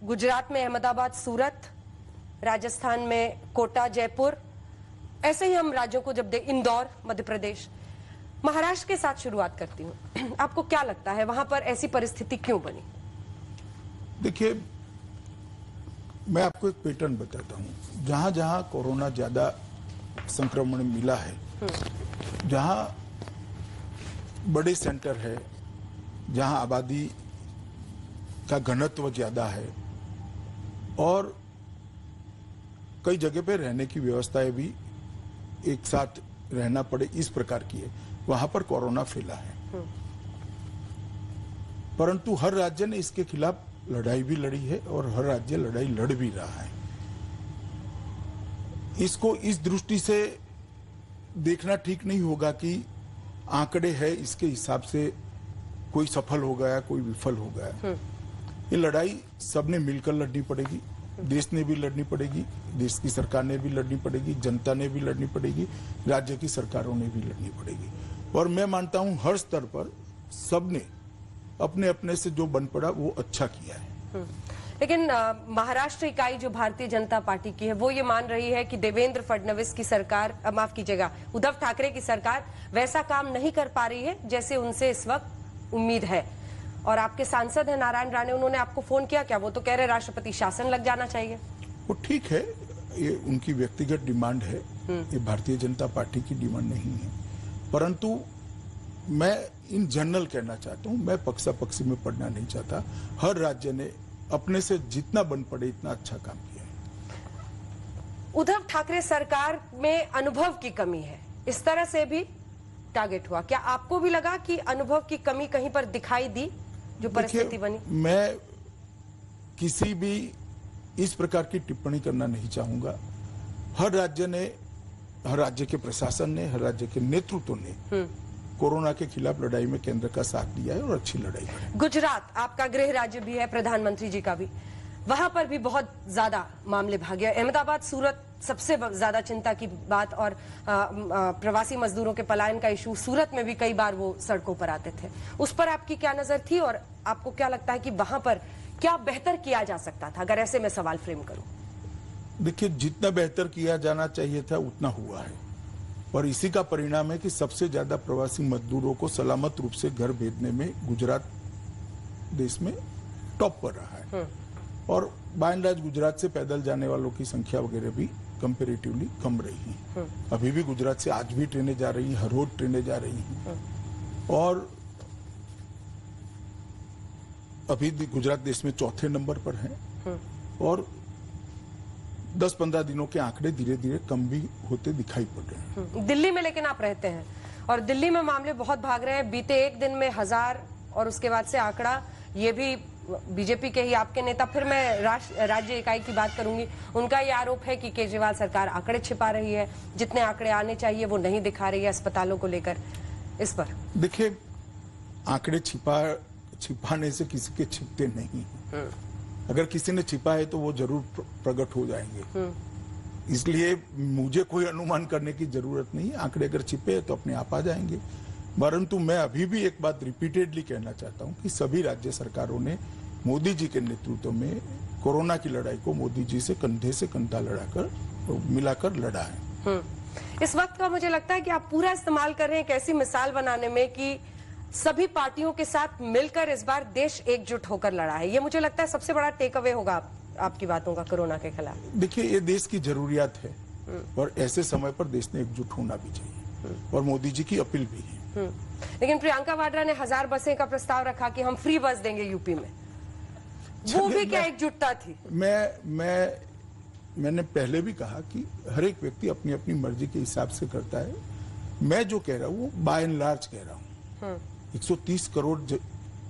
गुजरात में अहमदाबाद, सूरत, राजस्थान में कोटा, जयपुर, ऐसे ही हम राज्यों को जब इंदौर, मध्य प्रदेश, महाराष्ट्र के साथ शुरुआत करती हूं। आपको क्या लगता है वहां पर ऐसी परिस्थिति क्यों बनी? देखिए, मैं आपको एक पैटर्न बताता हूं। जहां जहां कोरोना ज्यादा संक्रमण मिला है, जहां बड़े सेंटर है, जहां आबादी का घनत्व ज्यादा है और कई जगह पे रहने की व्यवस्थाएं भी एक साथ रहना पड़े इस प्रकार की है, वहां पर कोरोना फैला है। परंतु हर राज्य ने इसके खिलाफ लड़ाई भी लड़ी है और हर राज्य लड़ाई लड़ भी रहा है। इसको इस दृष्टि से देखना ठीक नहीं होगा कि आंकड़े है इसके हिसाब से कोई सफल हो गया, कोई विफल हो गया। ये लड़ाई सबने मिलकर लड़नी पड़ेगी। देश ने भी लड़नी पड़ेगी, देश की सरकार ने भी लड़नी पड़ेगी, जनता ने भी लड़नी पड़ेगी, राज्य की सरकारों ने भी लड़नी पड़ेगी। और मैं मानता हूं हर स्तर पर सबने अपने अपने से जो बन पड़ा वो अच्छा किया है। लेकिन महाराष्ट्र इकाई जो भारतीय जनता पार्टी की है वो ये मान रही है कि देवेंद्र फडणवीस की सरकार, माफ कीजिएगा, उद्धव ठाकरे की सरकार वैसा काम नहीं कर पा रही है जैसे उनसे इस वक्त उम्मीद है। और आपके सांसद है नारायण राणे, उन्होंने आपको फोन किया क्या? वो तो कह रहे राष्ट्रपति शासन लग जाना चाहिए। वो ठीक है, ये उनकी व्यक्तिगत डिमांड है, ये भारतीय जनता पार्टी की डिमांड नहीं है। परंतु मैं इन जनरल कहना चाहता हूं, मैं पक्षापक्षी में पढ़ना नहीं चाहता। हर राज्य ने अपने से जितना बन पड़े इतना अच्छा काम किया है। उद्धव ठाकरे सरकार में अनुभव की कमी है, इस तरह से भी टारगेट हुआ। क्या आपको भी लगा कि अनुभव की कमी कहीं पर दिखाई दी जो परिस्थिति बनी? मैं किसी भी इस प्रकार की टिप्पणी करना नहीं चाहूंगा। हर राज्य के प्रशासन ने, हर राज्य के नेतृत्व ने कोरोना के खिलाफ लड़ाई में केंद्र का साथ दिया है और अच्छी लड़ाई है। गुजरात आपका गृह राज्य भी है, प्रधानमंत्री जी का भी, वहां पर भी बहुत ज्यादा मामले भागे। अहमदाबाद, सूरत सबसे ज्यादा चिंता की बात, और प्रवासी मजदूरों के पलायन का इशू, सूरत में भी कई बार वो सड़कों पर आते थे। उस पर आपकी क्या नजर थी और आपको क्या लगता है कि वहां पर क्या बेहतर किया जा सकता था, अगर ऐसे में सवाल फ्रेम करूं? देखिए, जितना बेहतर किया जाना चाहिए था उतना हुआ है और इसी का परिणाम है कि सबसे ज्यादा प्रवासी मजदूरों को सलामत रूप से घर भेजने में गुजरात देश में टॉप पर रहा है। और बाय एंड लार्ज गुजरात से पैदल जाने वालों की संख्या वगैरह भी कंपैरेटिवली कम रही है। अभी भी गुजरात से आज भी ट्रेनें जा रही हैं, हर रोज ट्रेनें जा रही हैं। और अभी गुजरात देश में चौथे नंबर पर है और 10-15 दिनों के आंकड़े धीरे धीरे कम भी होते दिखाई पड़ रहे हैं। दिल्ली में लेकिन आप रहते हैं और दिल्ली में मामले बहुत भाग रहे हैं। बीते एक दिन में 1000 और उसके बाद से आंकड़ा, ये भी बीजेपी के ही आपके नेता, फिर मैं राज्य इकाई की बात करूंगी, उनका ये आरोप है कि केजरीवाल सरकार आंकड़े छिपा रही है, जितने आंकड़े आने चाहिए वो नहीं दिखा रही है अस्पतालों को लेकर। इस पर देखिए, आंकड़े छिपाने से किसी के छिपते नहीं। अगर किसी ने छिपा है तो वो जरूर प्रकट हो जाएंगे। इसलिए मुझे कोई अनुमान करने की जरूरत नहीं है। आंकड़े अगर छिपे हैं तो अपने आप आ जाएंगे। परंतु मैं अभी भी एक बात रिपीटेडली कहना चाहता हूं कि सभी राज्य सरकारों ने मोदी जी के नेतृत्व में कोरोना की लड़ाई को मोदी जी से कंधा लड़ाकर मिलाकर लड़ा है। इस वक्त का मुझे लगता है कि आप पूरा इस्तेमाल कर रहे हैं एक ऐसी मिसाल बनाने में कि सभी पार्टियों के साथ मिलकर इस बार देश एकजुट होकर लड़ा है। ये मुझे लगता है सबसे बड़ा टेक अवे होगा आपकी बातों का कोरोना के खिलाफ। देखिए, ये देश की जरूरियात है और ऐसे समय पर देश ने एकजुट होना भी चाहिए और मोदी जी की अपील भी है। लेकिन प्रियंका वाड्रा ने 1000 बसें का प्रस्ताव रखा कि हम फ्री बस देंगे यूपी में। वो भी क्या एकजुटता थी? मैंने पहले भी कहा कि हर एक व्यक्ति अपनी अपनी मर्जी के हिसाब से करता है। मैं जो कह रहा हूँ वो बाय एंड लार्ज कह रहा हूँ। 130 करोड़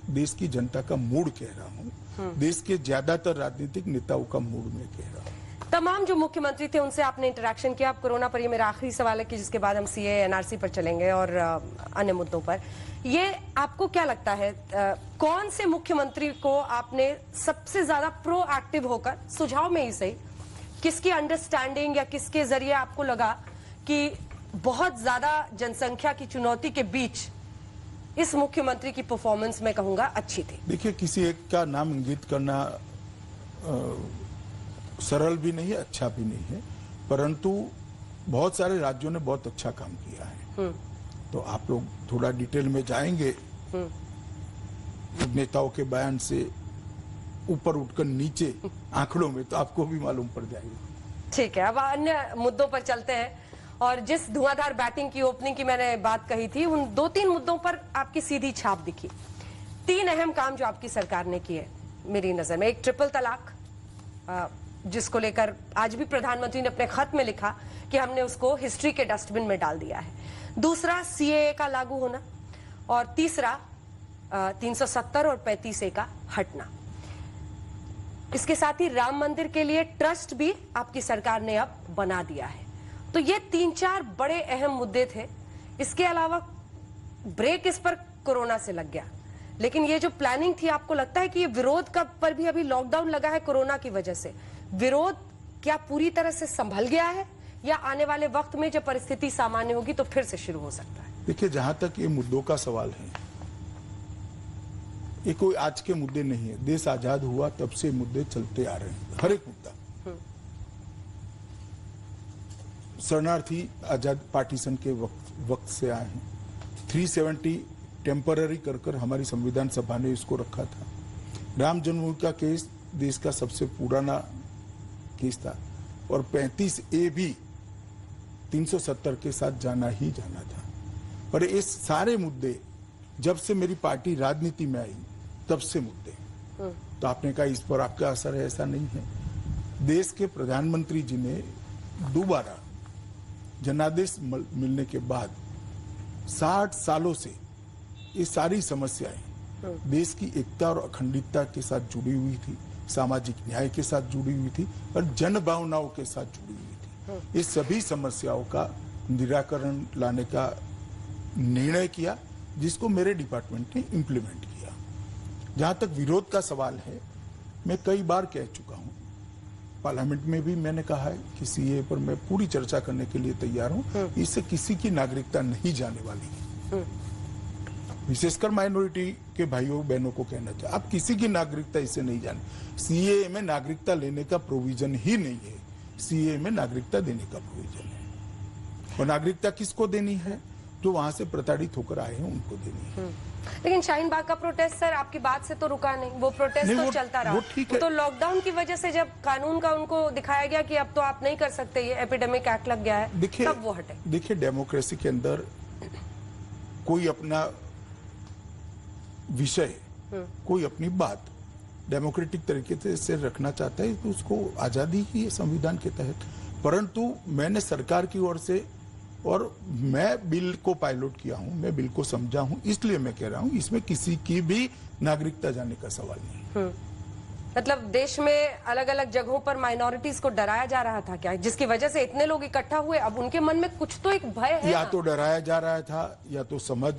देश की जनता का मूड कह रहा हूँ। देश के ज्यादातर राजनीतिक नेताओं का मूड में कह रहा हूँ। तमाम जो मुख्यमंत्री थे उनसे आपने इंटरेक्शन किया। आप कोरोना पर, ये मेरा आखिरी सवाल है कि जिसके बाद हम सीए एनआरसी पर चलेंगे और अन्य मुद्दों पर। ये आपको क्या लगता है, कौन से मुख्यमंत्री को आपने सबसे ज्यादा प्रोएक्टिव होकर, सुझाव में ही सही, किसकी अंडरस्टैंडिंग या किसके जरिए आपको लगा कि बहुत ज्यादा जनसंख्या की चुनौती के बीच इस मुख्यमंत्री की परफॉर्मेंस में कहूंगा अच्छी थी? देखिए, किसी एक का नाम इंगित करना सरल भी नहीं है, अच्छा भी नहीं है, परंतु बहुत सारे राज्यों ने बहुत अच्छा काम किया है। तो आप लोग थोड़ा डिटेल में जाएंगे नेताओं के बयान से ऊपर उठकर नीचे आंकड़ों में, तो आपको भी मालूम पड़ जाएगा। ठीक है, अब अन्य मुद्दों पर चलते हैं। और जिस धुआंधार बैटिंग की, ओपनिंग की मैंने बात कही थी, उन 2-3 मुद्दों पर आपकी सीधी छाप दिखी। 3 अहम काम जो आपकी सरकार ने किए मेरी नजर में। एक, ट्रिपल तलाक, जिसको लेकर आज भी प्रधानमंत्री ने अपने खत में लिखा कि हमने उसको हिस्ट्री के डस्टबिन में डाल दिया है। दूसरा, सीएए का लागू होना। और तीसरा, 370 और 35A का हटना। इसके साथ ही राम मंदिर के लिए ट्रस्ट भी आपकी सरकार ने अब बना दिया है। तो ये 3-4 बड़े अहम मुद्दे थे। इसके अलावा ब्रेक इस पर कोरोना से लग गया, लेकिन ये जो प्लानिंग थी, आपको लगता है कि ये विरोध का पर भी अभी लॉकडाउन लगा है कोरोना की वजह से, विरोध क्या पूरी तरह से संभल गया है या आने वाले वक्त में जब परिस्थिति सामान्य होगी तो फिर से शुरू हो सकता है? देखिए, जहां तक ये मुद्दों का सवाल है, ये कोई आज के मुद्दे नहीं है। देश आजाद हुआ तब से मुद्दे चलते आ रहे हैं, हर एक मुद्दा। शरणार्थी आजाद पार्टीशन के वक्त से आए हैं। 370 टेम्पररी कर हमारी संविधान सभा ने इसको रखा था। राम जन्मभूमि का केस देश का सबसे पुराना केस था और 35A भी 370 के साथ जाना ही जाना था। और ये सारे मुद्दे जब से मेरी पार्टी राजनीति में आई तब से मुद्दे। तो आपने कहा इस पर आपका असर है, ऐसा नहीं है। देश के प्रधानमंत्री जी ने दोबारा जनादेश मिलने के बाद 60 सालों से ये सारी समस्याएं देश की एकता और अखंडता के साथ जुड़ी हुई थी, सामाजिक न्याय के साथ जुड़ी हुई थी और जन भावनाओं के साथ जुड़ी हुई थी। ये सभी समस्याओं का निराकरण लाने का निर्णय किया, जिसको मेरे डिपार्टमेंट ने इम्प्लीमेंट किया। जहां तक विरोध का सवाल है, मैं कई बार कह चुका हूं, पार्लियामेंट में भी मैंने कहा है कि सीए पर मैं पूरी चर्चा करने के लिए तैयार हूं। इससे किसी की नागरिकता नहीं जाने वाली है। विशेषकर माइनॉरिटी के भाइयों बहनों को कहना चाहिए, आप किसी की नागरिकता इससे नहीं जाने। सीए में नागरिकता लेने का प्रोविजन ही नहीं है, सीए में नागरिकता देने का प्रोविजन है। और नागरिकता किसको देनी है? जो वहां से प्रताड़ित होकर आए हैं उनको देनी है। लेकिन शाहीन बाग का प्रोटेस्ट सर आपकी बात से तो रुका नहीं, वो प्रोटेस्ट तो चलता रहा। वो तो लॉकडाउन की वजह से जब कानून का उनको दिखाया गया कि अब तो आप नहीं कर सकते, ये एपिडेमिक एक्ट लग गया है, तब वो हटे। देखिए, डेमोक्रेसी के अंदर कोई अपना विषय, कोई अपनी बात डेमोक्रेटिक तरीके से रखना चाहता है तो उसको आजादी ही है संविधान के तहत। परंतु मैंने सरकार की ओर से, और मैं बिल को पायलट किया हूं, मैं बिल को समझा हूं, इसलिए मैं कह रहा हूं इसमें किसी की भी नागरिकता जाने का सवाल नहीं। मतलब देश में अलग अलग जगहों पर माइनॉरिटीज को डराया जा रहा था क्या, जिसकी वजह से इतने लोग इकट्ठा हुए? अब उनके मन में कुछ तो एक भय है। या तो डराया जा रहा था या तो समझ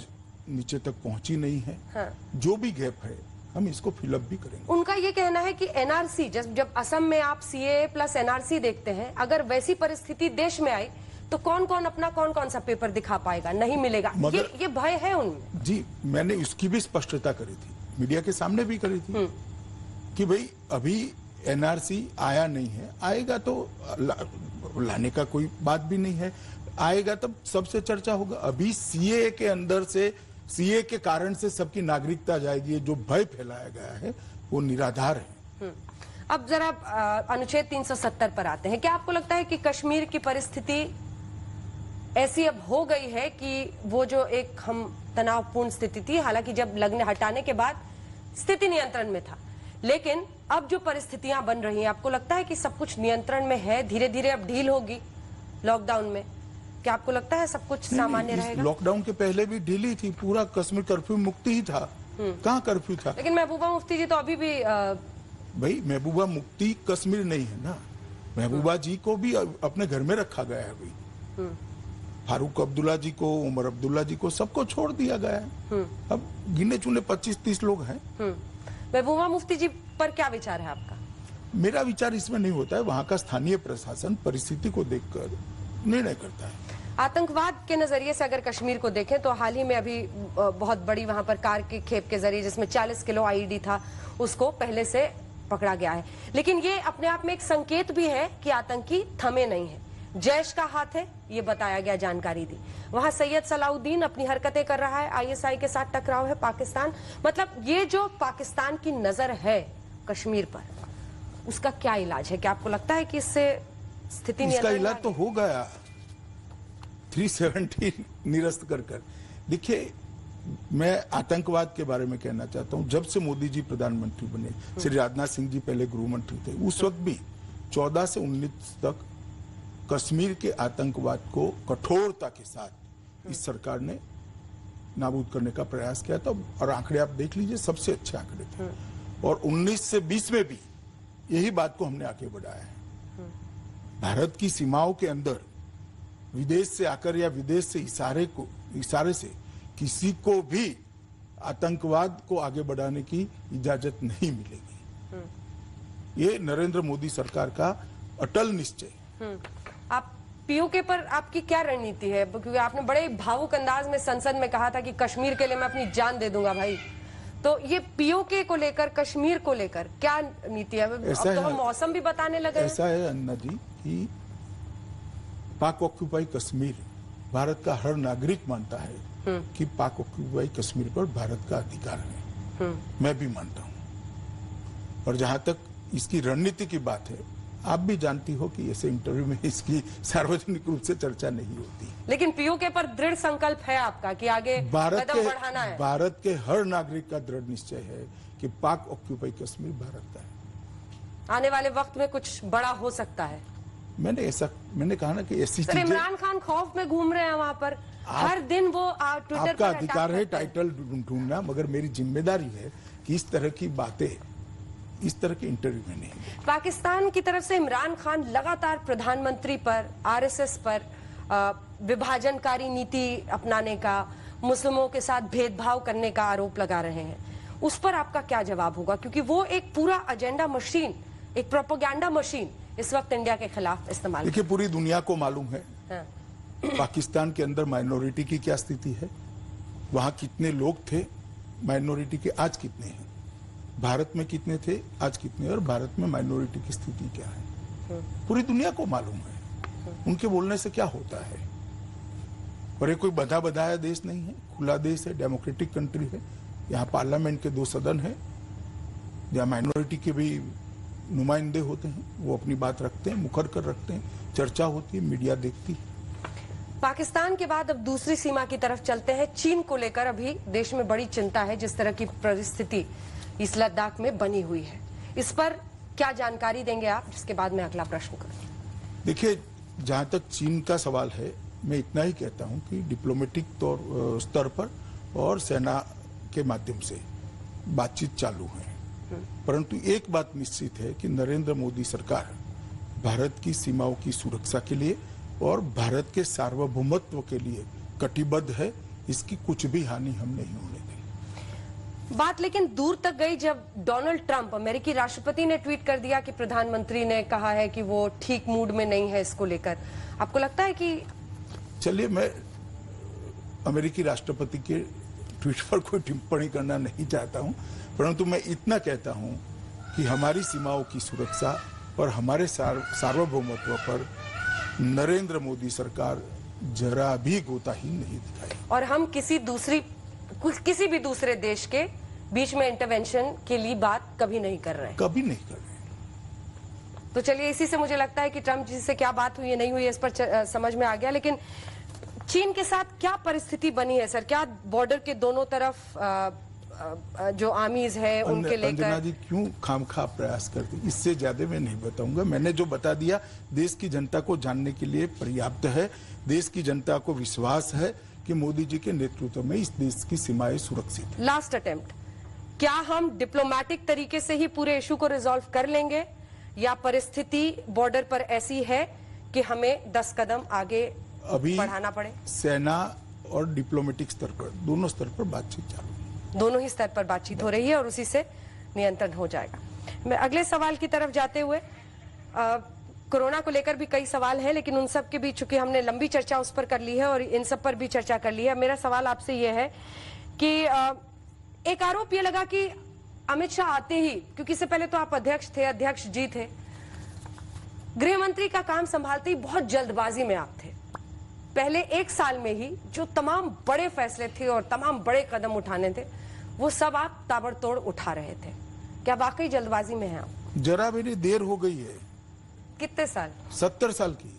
नीचे तक पहुंची नहीं है। हाँ। जो भी गैप है हम इसको फिलअप भी करेंगे। उनका ये कहना है कि एनआरसी, जब असम में आप सीएए प्लस एनआरसी देखते हैं, अगर वैसी परिस्थिति देश में आई तो कौन कौन अपना कौन कौन सा पेपर दिखा पाएगा, नहीं मिलेगा, ये भय है उनमें। जी, मैंने इसकी भी स्पष्टता करी थी, मीडिया के सामने भी करी थी कि भाई अभी एनआरसी आया नहीं है, आएगा तो लाने का कोई बात भी नहीं है, आएगा तब सबसे चर्चा होगा। अभी सीए के अंदर से सीए के कारण से सबकी नागरिकता जाएगी, ये जो भय फैलाया गया है वो निराधार है। अब जरा अनुच्छेद 370 पर आते हैं। क्या आपको लगता है कि कश्मीर की परिस्थिति ऐसी अब हो गई है कि वो जो एक हम तनावपूर्ण स्थिति थी, हालांकि जब लगने हटाने के बाद स्थिति नियंत्रण में था, लेकिन अब जो परिस्थितियां बन रही हैं, आपको लगता है कि सब कुछ नियंत्रण में है? धीरे धीरे अब ढील होगी लॉकडाउन में, क्या आपको लगता है सब कुछ सामान्य रहेगा? लॉकडाउन के पहले भी ढीली थी, पूरा कश्मीर कर्फ्यू मुक्ति ही था। कहाँ कर्फ्यू था? लेकिन महबूबा मुफ्ती जी तो अभी भी भाई महबूबा मुफ्ती कश्मीर नहीं है ना, महबूबा जी को भी अपने घर में रखा गया है अभी। फारूक अब्दुल्ला जी को, उमर अब्दुल्ला जी को, सबको छोड़ दिया गया है। अब गिने चुने 25-30 लोग हैं। महबूबा मुफ्ती जी पर क्या विचार है आपका? मेरा विचार इसमें नहीं होता है, वहाँ का स्थानीय प्रशासन परिस्थिति को देखकर निर्णय करता है। आतंकवाद के नजरिए से अगर कश्मीर को देखें तो हाल ही में अभी बहुत बड़ी वहां पर कार के खेप के जरिए जिसमें 40 किलो आईईडी था, उसको पहले से पकड़ा गया है। लेकिन ये अपने आप में एक संकेत भी है कि आतंकी थमे नहीं है, जैश का हाथ है, ये बताया गया, जानकारी दी। वहां सैयद सलाउद्दीन अपनी हरकतें कर रहा है, आईएसआई के साथ टकराव है पाकिस्तान। मतलब ये जो पाकिस्तान की नजर है कश्मीर पर, उसका क्या इलाज है? क्या आपको लगता है कि इससे स्थिति इसका इलाज तो हो गया 370 निरस्त कर। देखिए, मैं आतंकवाद के बारे में कहना चाहता हूं। जब से मोदी जी प्रधानमंत्री बने, श्री राजनाथ सिंह जी पहले गृह मंत्री थे, उस वक्त भी 14 से 19 तक कश्मीर के आतंकवाद को कठोरता के साथ इस सरकार ने नाबूद करने का प्रयास किया था। और आंकड़े आप देख लीजिए, सबसे अच्छे आंकड़े थे। और 19 से 20 में भी यही बात को हमने आगे बढ़ाया है। भारत की सीमाओं के अंदर विदेश से आकर या विदेश से इशारे से किसी को भी आतंकवाद को आगे बढ़ाने की इजाजत नहीं मिलेगी। ये नरेंद्र मोदी सरकार का अटल निश्चय। आप पीओके पर आपकी क्या रणनीति है? क्योंकि आपने बड़े भावुक अंदाज में संसद में कहा था कि कश्मीर के लिए मैं अपनी जान दे दूंगा भाई। तो ये पीओके को लेकर, कश्मीर को लेकर क्या नीति है? अब तो हम मौसम भी बताने लगे। ऐसा है अन्ना जी कि पाक ऑक्यूपाई कश्मीर भारत का हर नागरिक मानता है कि पाक ऑक्यूपाई कश्मीर पर भारत का अधिकार है। मैं भी मानता हूं। और जहां तक इसकी रणनीति की बात है, आप भी जानती हो कि ऐसे इंटरव्यू में इसकी सार्वजनिक रूप से चर्चा नहीं होती। लेकिन पीओके पर दृढ़ संकल्प है आपका कि आगे कदम बढ़ाना है? भारत के हर नागरिक का दृढ़ निश्चय है कि पाक ऑक्यूपाई कश्मीर भारत का है। आने वाले वक्त में कुछ बड़ा हो सकता है? मैंने कहा ना कि ऐसी चीजें। इमरान खान खौफ में घूम रहे हैं वहां पर, हर दिन वो ट्विटर पर आपका अधिकार है टाइटल ढूंढना, मगर मेरी जिम्मेदारी है कि इस तरह की बातें इस तरह के इंटरव्यू में नहीं। पाकिस्तान की तरफ से इमरान खान लगातार प्रधानमंत्री पर, आरएसएस पर विभाजनकारी नीति अपनाने का, मुस्लिमों के साथ भेदभाव करने का आरोप लगा रहे हैं। उस पर आपका क्या जवाब होगा? क्योंकि वो एक पूरा एजेंडा मशीन, एक प्रोपेगेंडा मशीन इस वक्त इंडिया के खिलाफ इस्तेमाल। देखिए, पूरी दुनिया को मालूम है पाकिस्तान के अंदर माइनॉरिटी की क्या स्थिति है, वहां कितने लोग थे माइनॉरिटी के, आज कितने हैं, भारत में कितने थे, आज कितने, और भारत में माइनॉरिटी की स्थिति क्या है, पूरी दुनिया को मालूम है। उनके बोलने से क्या होता है? और ये कोई बंधा बंधाया देश नहीं है, खुला देश है, डेमोक्रेटिक कंट्री है। यहाँ पार्लियामेंट के 2 सदन है, जहाँ माइनॉरिटी के भी नुमाइंदे होते हैं, वो अपनी बात रखते हैं, मुखर कर रखते हैं, चर्चा होती है, मीडिया देखती है। पाकिस्तान के बाद अब दूसरी सीमा की तरफ चलते हैं। चीन को लेकर अभी देश में बड़ी चिंता है, जिस तरह की परिस्थिति इस लद्दाख में बनी हुई है। इस पर क्या जानकारी देंगे आप, जिसके बाद मैं अगला प्रश्न करूं? देखिए, जहां तक चीन का सवाल है, मैं इतना ही कहता हूं कि डिप्लोमेटिक स्तर पर और सेना के माध्यम से बातचीत चालू है। परंतु एक बात निश्चित है कि नरेंद्र मोदी सरकार भारत की सीमाओं की सुरक्षा के लिए और भारत के सार्वभौमत्व के लिए कटिबद्ध है। इसकी कुछ भी हानि हम नहीं होने देंगे। बात लेकिन दूर तक गई जब डोनाल्ड ट्रंप, अमेरिकी राष्ट्रपति, ने ट्वीट कर दिया कि प्रधानमंत्री ने कहा है कि वो ठीक मूड में नहीं है इसको लेकर। आपको लगता है कि? चलिए, मैं अमेरिकी राष्ट्रपति के ट्वीट पर कोई टिप्पणी करना नहीं चाहता हूं, परंतु मैं इतना कहता हूं कि हमारी सीमाओं की सुरक्षा और हमारे सार्वभौमत्व पर नरेंद्र मोदी सरकार जरा भी कोताही नहीं दिखाई। और हम किसी दूसरी किसी भी दूसरे देश के बीच में इंटरवेंशन के लिए बात कभी नहीं कर रहे हैं। कभी नहीं कर रहे। तो चलिए, इसी से मुझे लगता है कि ट्रंप जी से क्या बात हुई है नहीं हुई इस पर समझ में आ गया। लेकिन चीन के साथ क्या परिस्थिति बनी है सर? क्या बॉर्डर के दोनों तरफ जो आर्मीज है उनके लेकर अंजना जी क्यों खामखा प्रयास करती, इससे ज्यादा मैं नहीं बताऊंगा। मैंने जो बता दिया देश की जनता को जानने के लिए पर्याप्त है। देश की जनता को विश्वास है कि मोदी जी के नेतृत्व में इस देश की सीमाएं सुरक्षित है। लास्ट अटेम्प्ट, क्या हम डिप्लोमेटिक तरीके से ही पूरे इशू को रिजॉल्व कर लेंगे, या परिस्थिति बॉर्डर पर ऐसी है कि हमें 10 कदम आगे अभी बढ़ाना पड़े? सेना और डिप्लोमेटिक स्तर पर, दोनों स्तर पर बातचीत चालू है। दोनों ही स्तर पर बातचीत हो रही है और उसी से नियंत्रण हो जाएगा। मैं अगले सवाल की तरफ जाते हुए, कोरोना को लेकर भी कई सवाल हैं, लेकिन उन सब के बीच चूंकि हमने लंबी चर्चा उस पर कर ली है और इन सब पर भी चर्चा कर ली है, मेरा सवाल आपसे यह है कि एक आरोप ये लगा कि अमित शाह आते ही, क्योंकि इससे पहले तो आप अध्यक्ष थे, अध्यक्ष जी थे, गृह मंत्री का काम संभालते ही बहुत जल्दबाजी में आप थे। पहले 1 साल में ही जो तमाम बड़े फैसले थे और तमाम बड़े कदम उठाने थे, वो सब आप ताबड़तोड़ उठा रहे थे। क्या वाकई जल्दबाजी में हैं आप? जरा मेरी देर हो गई है। कितने साल? 70 साल की।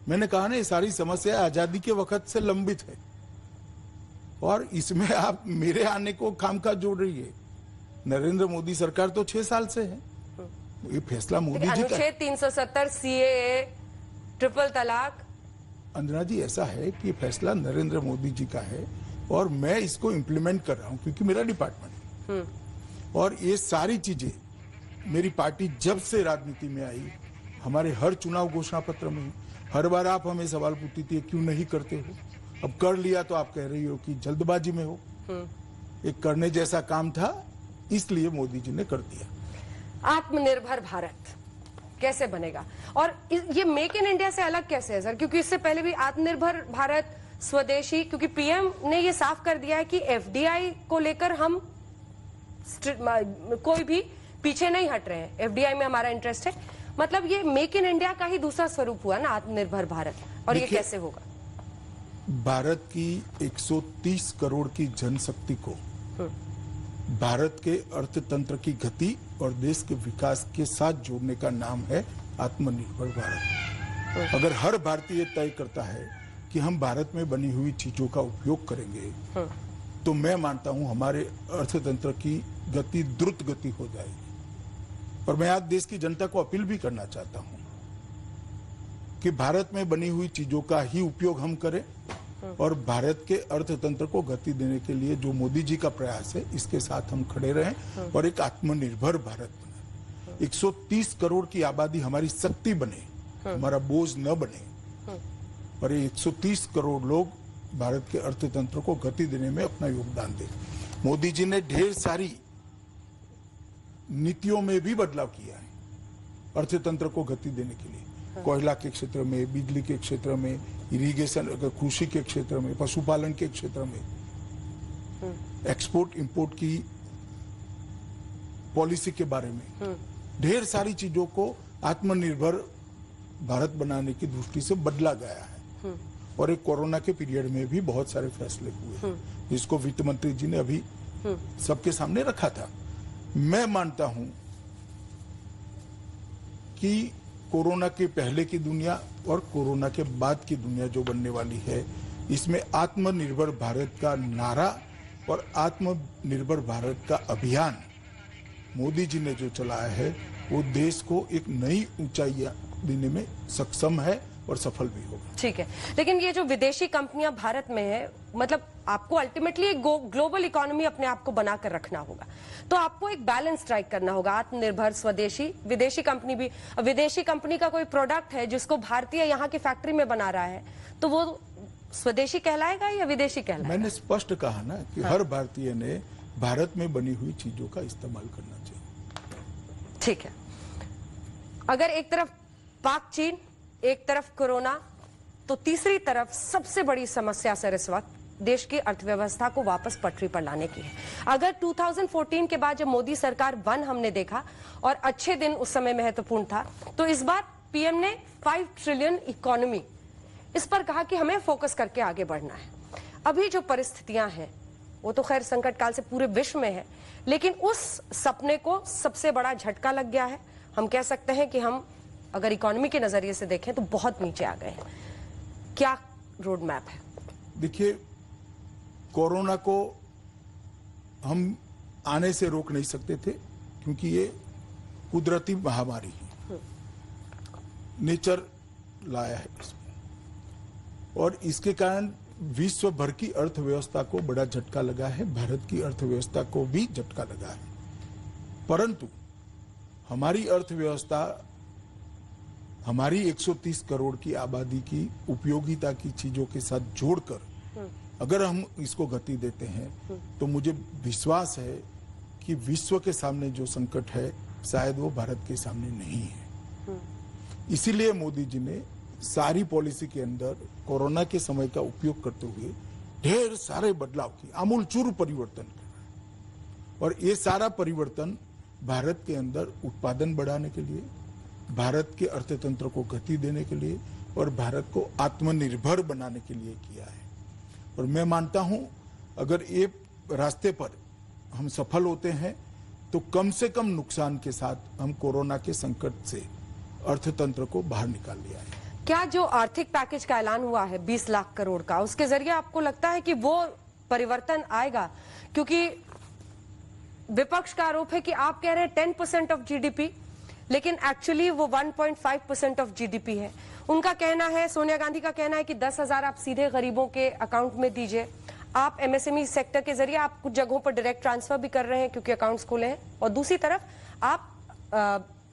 मैंने कहा ना, ये सारी समस्या आजादी के वक्त से लंबित है और इसमें आप मेरे आने को खामखा जोड़ रही है। नरेंद्र मोदी सरकार तो 6 साल से है। ये फैसला मोदी जी का। अनुच्छेद 370, सीएए, ट्रिपल तलाक। अंजना जी, ऐसा है कि फैसला नरेंद्र मोदी जी का है और मैं इसको इम्प्लीमेंट कर रहा हूं क्योंकि मेरा डिपार्टमेंट है। और ये सारी चीजें मेरी पार्टी जब से राजनीति में आई, हमारे हर चुनाव घोषणा पत्र में, हर बार आप हमें सवाल पूछती थी क्यों नहीं करते हो, अब कर लिया तो आप कह रही हो कि जल्दबाजी में हो। एक करने जैसा काम था, इसलिए मोदी जी ने कर दिया। आत्मनिर्भर भारत कैसे बनेगा और ये मेक इन इंडिया से अलग कैसे है सर? क्योंकि इससे पहले भी आत्मनिर्भर भारत, स्वदेशी, क्योंकि पीएम ने ये साफ कर दिया है कि एफडीआई को लेकर हम कोई भी पीछे नहीं हट रहे हैं, एफडीआई में हमारा इंटरेस्ट है। मतलब ये मेक इन इंडिया का ही दूसरा स्वरूप हुआ ना आत्मनिर्भर भारत, और ये कैसे होगा? भारत की 130 करोड़ की जनशक्ति को भारत के अर्थतंत्र की गति और देश के विकास के साथ जोड़ने का नाम है आत्मनिर्भर भारत। अगर हर भारतीय तय करता है कि हम भारत में बनी हुई चीजों का उपयोग करेंगे, तो मैं मानता हूं हमारे अर्थतंत्र की गति द्रुत गति हो जाएगी। और मैं आज देश की जनता को अपील भी करना चाहता हूं कि भारत में बनी हुई चीजों का ही उपयोग हम करें और भारत के अर्थतंत्र को गति देने के लिए जो मोदी जी का प्रयास है, इसके साथ हम खड़े रहें और एक आत्मनिर्भर भारत बने। 130 करोड़ की आबादी हमारी शक्ति बने, हमारा बोझ न बने, और ये 130 करोड़ लोग भारत के अर्थतंत्र को गति देने में अपना योगदान दें। मोदी जी ने ढेर सारी नीतियों में भी बदलाव किया है अर्थतंत्र को गति देने के लिए। कोयला के क्षेत्र में, बिजली के क्षेत्र में, इरिगेशन, कृषि के क्षेत्र में, पशुपालन के क्षेत्र में, एक्सपोर्ट इंपोर्ट की पॉलिसी के बारे में, ढेर सारी चीजों को आत्मनिर्भर भारत बनाने की दृष्टि से बदला गया है। और एक कोरोना के पीरियड में भी बहुत सारे फैसले हुए जिसको वित्त मंत्री जी ने अभी सबके सामने रखा था। मैं मानता हूं कि कोरोना के पहले की दुनिया और कोरोना के बाद की दुनिया जो बनने वाली है, इसमें आत्मनिर्भर भारत का नारा और आत्मनिर्भर भारत का अभियान मोदी जी ने जो चलाया है, वो देश को एक नई ऊंचाइयां देने में सक्षम है और सफल भी होगा। ठीक है, लेकिन ये जो विदेशी कंपनियां भारत में है, मतलब आपको अल्टीमेटली एक ग्लोबल इकोनॉमी अपने आप को बनाकर रखना होगा, तो आपको एक बैलेंस स्ट्राइक करना होगा, आत्मनिर्भर, स्वदेशी, विदेशी कंपनी भी। विदेशी कंपनी का कोई प्रोडक्ट है जिसको भारतीय यहाँ की फैक्ट्री में बना रहा है, तो वो स्वदेशी कहलाएगा या विदेशी कहलाएगा? मैंने स्पष्ट कहा ना कि हर भारतीय ने भारत में बनी हुई चीजों का इस्तेमाल करना चाहिए। ठीक है, अगर एक तरफ पाक चीन, एक तरफ कोरोना, तो तीसरी तरफ सबसे बड़ी समस्या सर इस वक्त देश की अर्थव्यवस्था को वापस पटरी पर लाने की है। अगर 2014 के बाद जब मोदी सरकार 1 हमने देखा और अच्छे दिन उस समय महत्वपूर्ण था, तो इस बार पीएम ने 5 ट्रिलियन इकोनॉमी, इस पर कहा कि हमें फोकस करके आगे बढ़ना है। अभी जो परिस्थितियां हैं वो तो खैर संकट काल से पूरे विश्व में है, लेकिन उस सपने को सबसे बड़ा झटका लग गया है। हम कह सकते हैं कि हम अगर इकोनॉमी के नजरिए से देखें तो बहुत नीचे आ गए हैं। क्या रोड मैप है? देखिए, कोरोना को हम आने से रोक नहीं सकते थे क्योंकि ये कुदरती महामारी है, नेचर लाया है इसमें, और इसके कारण विश्व भर की अर्थव्यवस्था को बड़ा झटका लगा है, भारत की अर्थव्यवस्था को भी झटका लगा है। परंतु हमारी अर्थव्यवस्था हमारी 130 करोड़ की आबादी की उपयोगिता की चीजों के साथ जोड़कर अगर हम इसको गति देते हैं तो मुझे विश्वास है कि विश्व के सामने जो संकट है शायद वो भारत के सामने नहीं है। इसीलिए मोदी जी ने सारी पॉलिसी के अंदर कोरोना के समय का उपयोग करते हुए ढेर सारे बदलाव किए, आमूलचूर परिवर्तन किया। और ये सारा परिवर्तन भारत के अंदर उत्पादन बढ़ाने के लिए, भारत के अर्थतंत्र को गति देने के लिए और भारत को आत्मनिर्भर बनाने के लिए किया है। और मैं मानता हूं अगर ये रास्ते पर हम सफल होते हैं तो कम से कम नुकसान के साथ हम कोरोना के संकट से अर्थतंत्र को बाहर निकाल लिया है। क्या जो आर्थिक पैकेज का ऐलान हुआ है 20 लाख करोड़ का, उसके जरिए आपको लगता है कि वो परिवर्तन आएगा? क्योंकि विपक्ष का आरोप है कि आप कह रहे हैं 10% ऑफ जीडीपी, लेकिन एक्चुअली वो 1.5% ऑफ जीडीपी है। उनका कहना है, सोनिया गांधी का कहना है कि 10,000 आप सीधे गरीबों के अकाउंट में दीजिए। आप एमएसएमई सेक्टर के जरिए आप कुछ जगहों पर डायरेक्ट ट्रांसफर भी कर रहे हैं क्योंकि अकाउंट्स खुले हैं, और दूसरी तरफ आप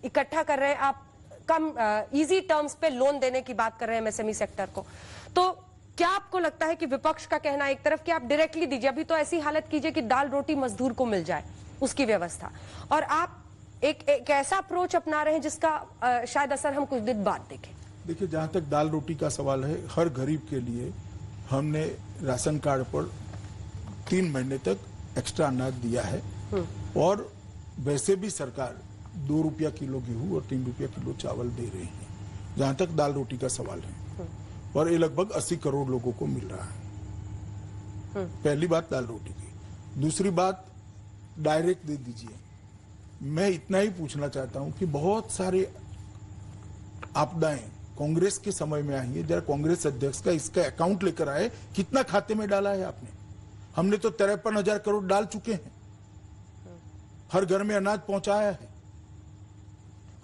इकट्ठा कर रहे हैं, आप कम इजी टर्म्स पे लोन देने की बात कर रहे हैं एमएसएमई सेक्टर को। तो क्या आपको लगता है कि विपक्ष का कहना एक तरफ कि आप डायरेक्टली दीजिए, अभी तो ऐसी हालत कीजिए कि दाल रोटी मजदूर को मिल जाए, उसकी व्यवस्था, और आप एक ऐसा अप्रोच अपना रहे हैं जिसका शायद असर हम कुछ दिन बाद देखें? देखिए, जहां तक दाल रोटी का सवाल है, हर गरीब के लिए हमने राशन कार्ड पर 3 महीने तक एक्स्ट्रा अनाज दिया है, और वैसे भी सरकार 2 रुपया किलो गेहूं और 3 रुपया किलो चावल दे रही है, जहां तक दाल रोटी का सवाल है। और ये लगभग 80 करोड़ लोगों को मिल रहा है। पहली बात दाल रोटी की। दूसरी बात, डायरेक्ट दे दीजिए। मैं इतना ही पूछना चाहता हूं कि बहुत सारे आपदाएं कांग्रेस के समय में आई है, जरा कांग्रेस अध्यक्ष का इसका अकाउंट लेकर आए, कितना खाते में डाला है आपने? हमने तो 53,000 करोड़ डाल चुके हैं, हर घर में अनाज पहुंचाया है,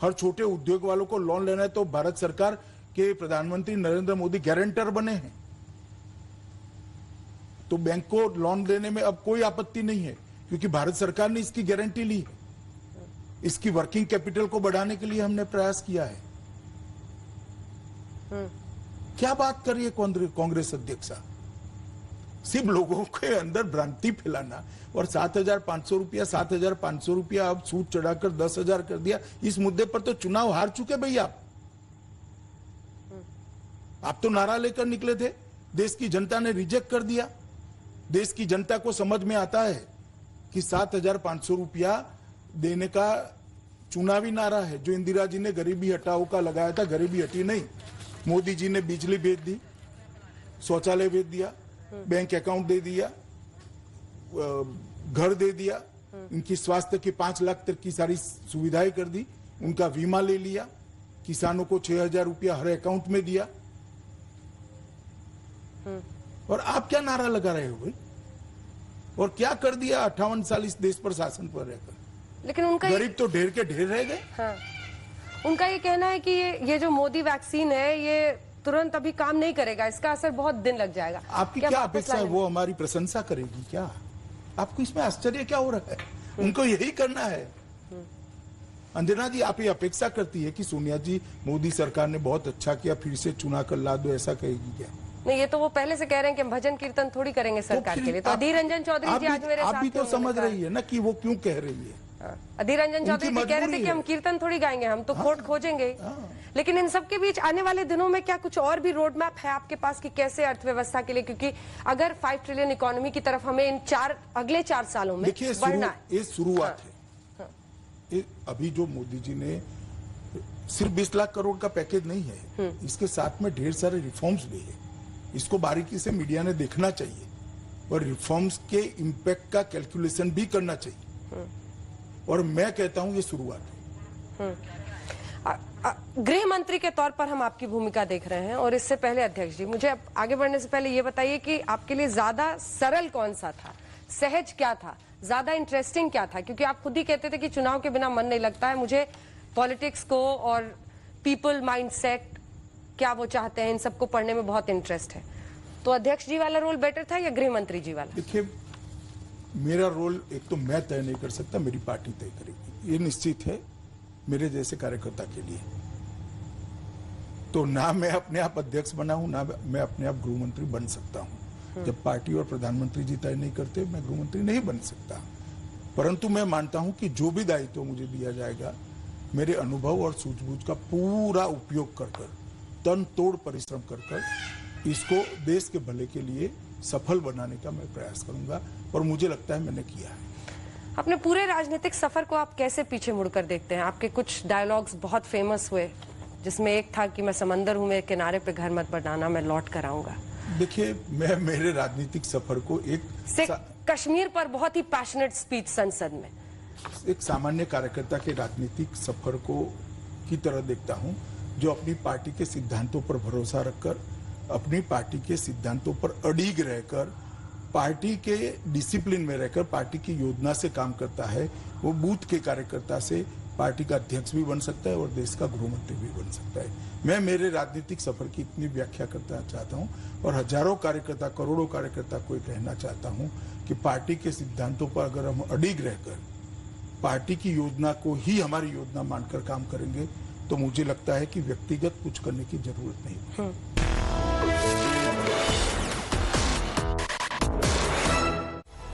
हर छोटे उद्योग वालों को लोन लेना है तो भारत सरकार के प्रधानमंत्री नरेंद्र मोदी गारंटर बने हैं, तो बैंक को लोन देने में अब कोई आपत्ति नहीं है क्योंकि भारत सरकार ने इसकी गारंटी ली है। इसकी वर्किंग कैपिटल को बढ़ाने के लिए हमने प्रयास किया है। क्या बात कर रही है कांग्रेस अध्यक्षा? सिर्फ लोगों के अंदर भ्रांति फैलाना, और 7,500 रुपया अब सूद चढ़ाकर 10,000 कर दिया। इस मुद्दे पर तो चुनाव हार चुके भाई आप तो नारा लेकर निकले थे, देश की जनता ने रिजेक्ट कर दिया। देश की जनता को समझ में आता है कि 7,500 रुपया देने का चुनावी नारा है। जो इंदिरा जी ने गरीबी हटाओ का लगाया था, गरीबी हटी नहीं। मोदी जी ने बिजली भेज दी, शौचालय भेज दिया, बैंक अकाउंट दे दिया, घर दे दिया, इनकी स्वास्थ्य की 5 लाख तक की सारी सुविधाएं कर दी, उनका बीमा ले लिया, किसानों को 6,000 रुपया हर अकाउंट में दिया। और आप क्या नारा लगा रहे हो भाई? और क्या कर दिया 58 साल इस देश पर शासन पर रहकर? लेकिन उनका गरीब तो ढेर के ढेर रह गए। हाँ। उनका ये कहना है कि ये जो मोदी वैक्सीन है ये तुरंत अभी काम नहीं करेगा, इसका असर बहुत दिन लग जाएगा। आपकी क्या अपेक्षा है? वो हमारी प्रशंसा करेगी क्या? आपको इसमें आश्चर्य क्या हो रहा है? उनको यही करना है। अंजना जी, आप ये अपेक्षा करती है कि सोनिया जी मोदी सरकार ने बहुत अच्छा किया, फिर से चुना कर ला दो, ऐसा कहेगी क्या? नहीं, ये तो वो पहले से कह रहे हैं कि हम भजन कीर्तन थोड़ी करेंगे सरकार के लिए। तो अधीर रंजन चौधरी जी आज मेरे साथ, आप भी तो समझ रही है ना कि वो क्यों कह रही है। अधीर रंजन चौधरी जी कह रहे थे कि हम कीर्तन थोड़ी गाएंगे, हम तो कोर्ट खोजेंगे। लेकिन इन सब के बीच आने वाले दिनों में क्या कुछ और भी रोड मैप है आपके पास कि कैसे अर्थव्यवस्था के लिए, क्योंकि अगर 5 ट्रिलियन इकोनॉमी की तरफ हमें इन अगले 4 सालों में बढ़ना है। ये शुरुआत है। अभी जो मोदी जी ने सिर्फ 20 लाख करोड़ का पैकेज नहीं है, इसके साथ में ढेर सारे रिफॉर्म्स भी है। इसको बारीकी से मीडिया ने देखना चाहिए और रिफॉर्म्स के इम्पैक्ट का कैलकुलेशन भी करना चाहिए। और मैं कहता हूं ये शुरुआत है। गृह मंत्री के तौर पर हम आपकी भूमिका देख रहे हैं, और इससे पहले अध्यक्ष जी, मुझे आगे बढ़ने से पहले ये बताइए कि आपके लिए ज्यादा सरल कौन सा था, सहज क्या था, ज्यादा इंटरेस्टिंग क्या था? क्योंकि आप खुद ही कहते थे कि चुनाव के बिना मन नहीं लगता है, मुझे पॉलिटिक्स को और पीपल माइंडसेट, क्या वो चाहते हैं, इन सबको पढ़ने में बहुत इंटरेस्ट है। तो अध्यक्ष जी वाला रोल बेटर था या गृह मंत्री जी वाला? देखिए, मेरा रोल एक तो मैं तय नहीं कर सकता, मेरी पार्टी तय करेगी, ये निश्चित है मेरे जैसे कार्यकर्ता के लिए। तो ना मैं अपने आप अध्यक्ष बना हूं, ना मैं अपने आप गृह मंत्री बन सकता हूं। जब पार्टी और प्रधानमंत्री जी तय नहीं करते, मैं गृह मंत्री नहीं बन सकता। परंतु मैं मानता हूं कि जो भी दायित्व मुझे दिया जाएगा, मेरे अनुभव और सूझबूझ का पूरा उपयोग कर तन तोड़ परिश्रम कर इसको देश के भले के लिए सफल बनाने का मैं प्रयास करूंगा, और मुझे लगता है मैंने किया है। अपने पूरे राजनीतिक सफर को आप कैसे पीछे मुड़कर देखते हैं? आपके कुछ डायलॉग्स बहुत फेमस हुए, जिसमें एक था कि मैं समंदर हूं, मेरे किनारे पे घर मत बनाना, मैं लौट कर आऊंगा। देखिए, मैं मेरे राजनीतिक सफर को कश्मीर पर बहुत ही पैशनेट स्पीच संसद में, एक सामान्य कार्यकर्ता के राजनीतिक सफर को की तरह देखता हूं, जो अपनी पार्टी के सिद्धांतों पर भरोसा रखकर, अपनी पार्टी के सिद्धांतों पर अड़िग रहकर, पार्टी के डिसिप्लिन में रहकर पार्टी की योजना से काम करता है। वो बूथ के कार्यकर्ता से पार्टी का अध्यक्ष भी बन सकता है और देश का गृह मंत्री भी बन सकता है। मैं मेरे राजनीतिक सफर की इतनी व्याख्या करना चाहता हूं, और हजारों कार्यकर्ता, करोड़ों कार्यकर्ता को कहना चाहता हूं कि पार्टी के सिद्धांतों पर अगर हम अड़िग रहकर पार्टी की योजना को ही हमारी योजना मानकर काम करेंगे, तो मुझे लगता है कि व्यक्तिगत कुछ करने की जरूरत नहीं।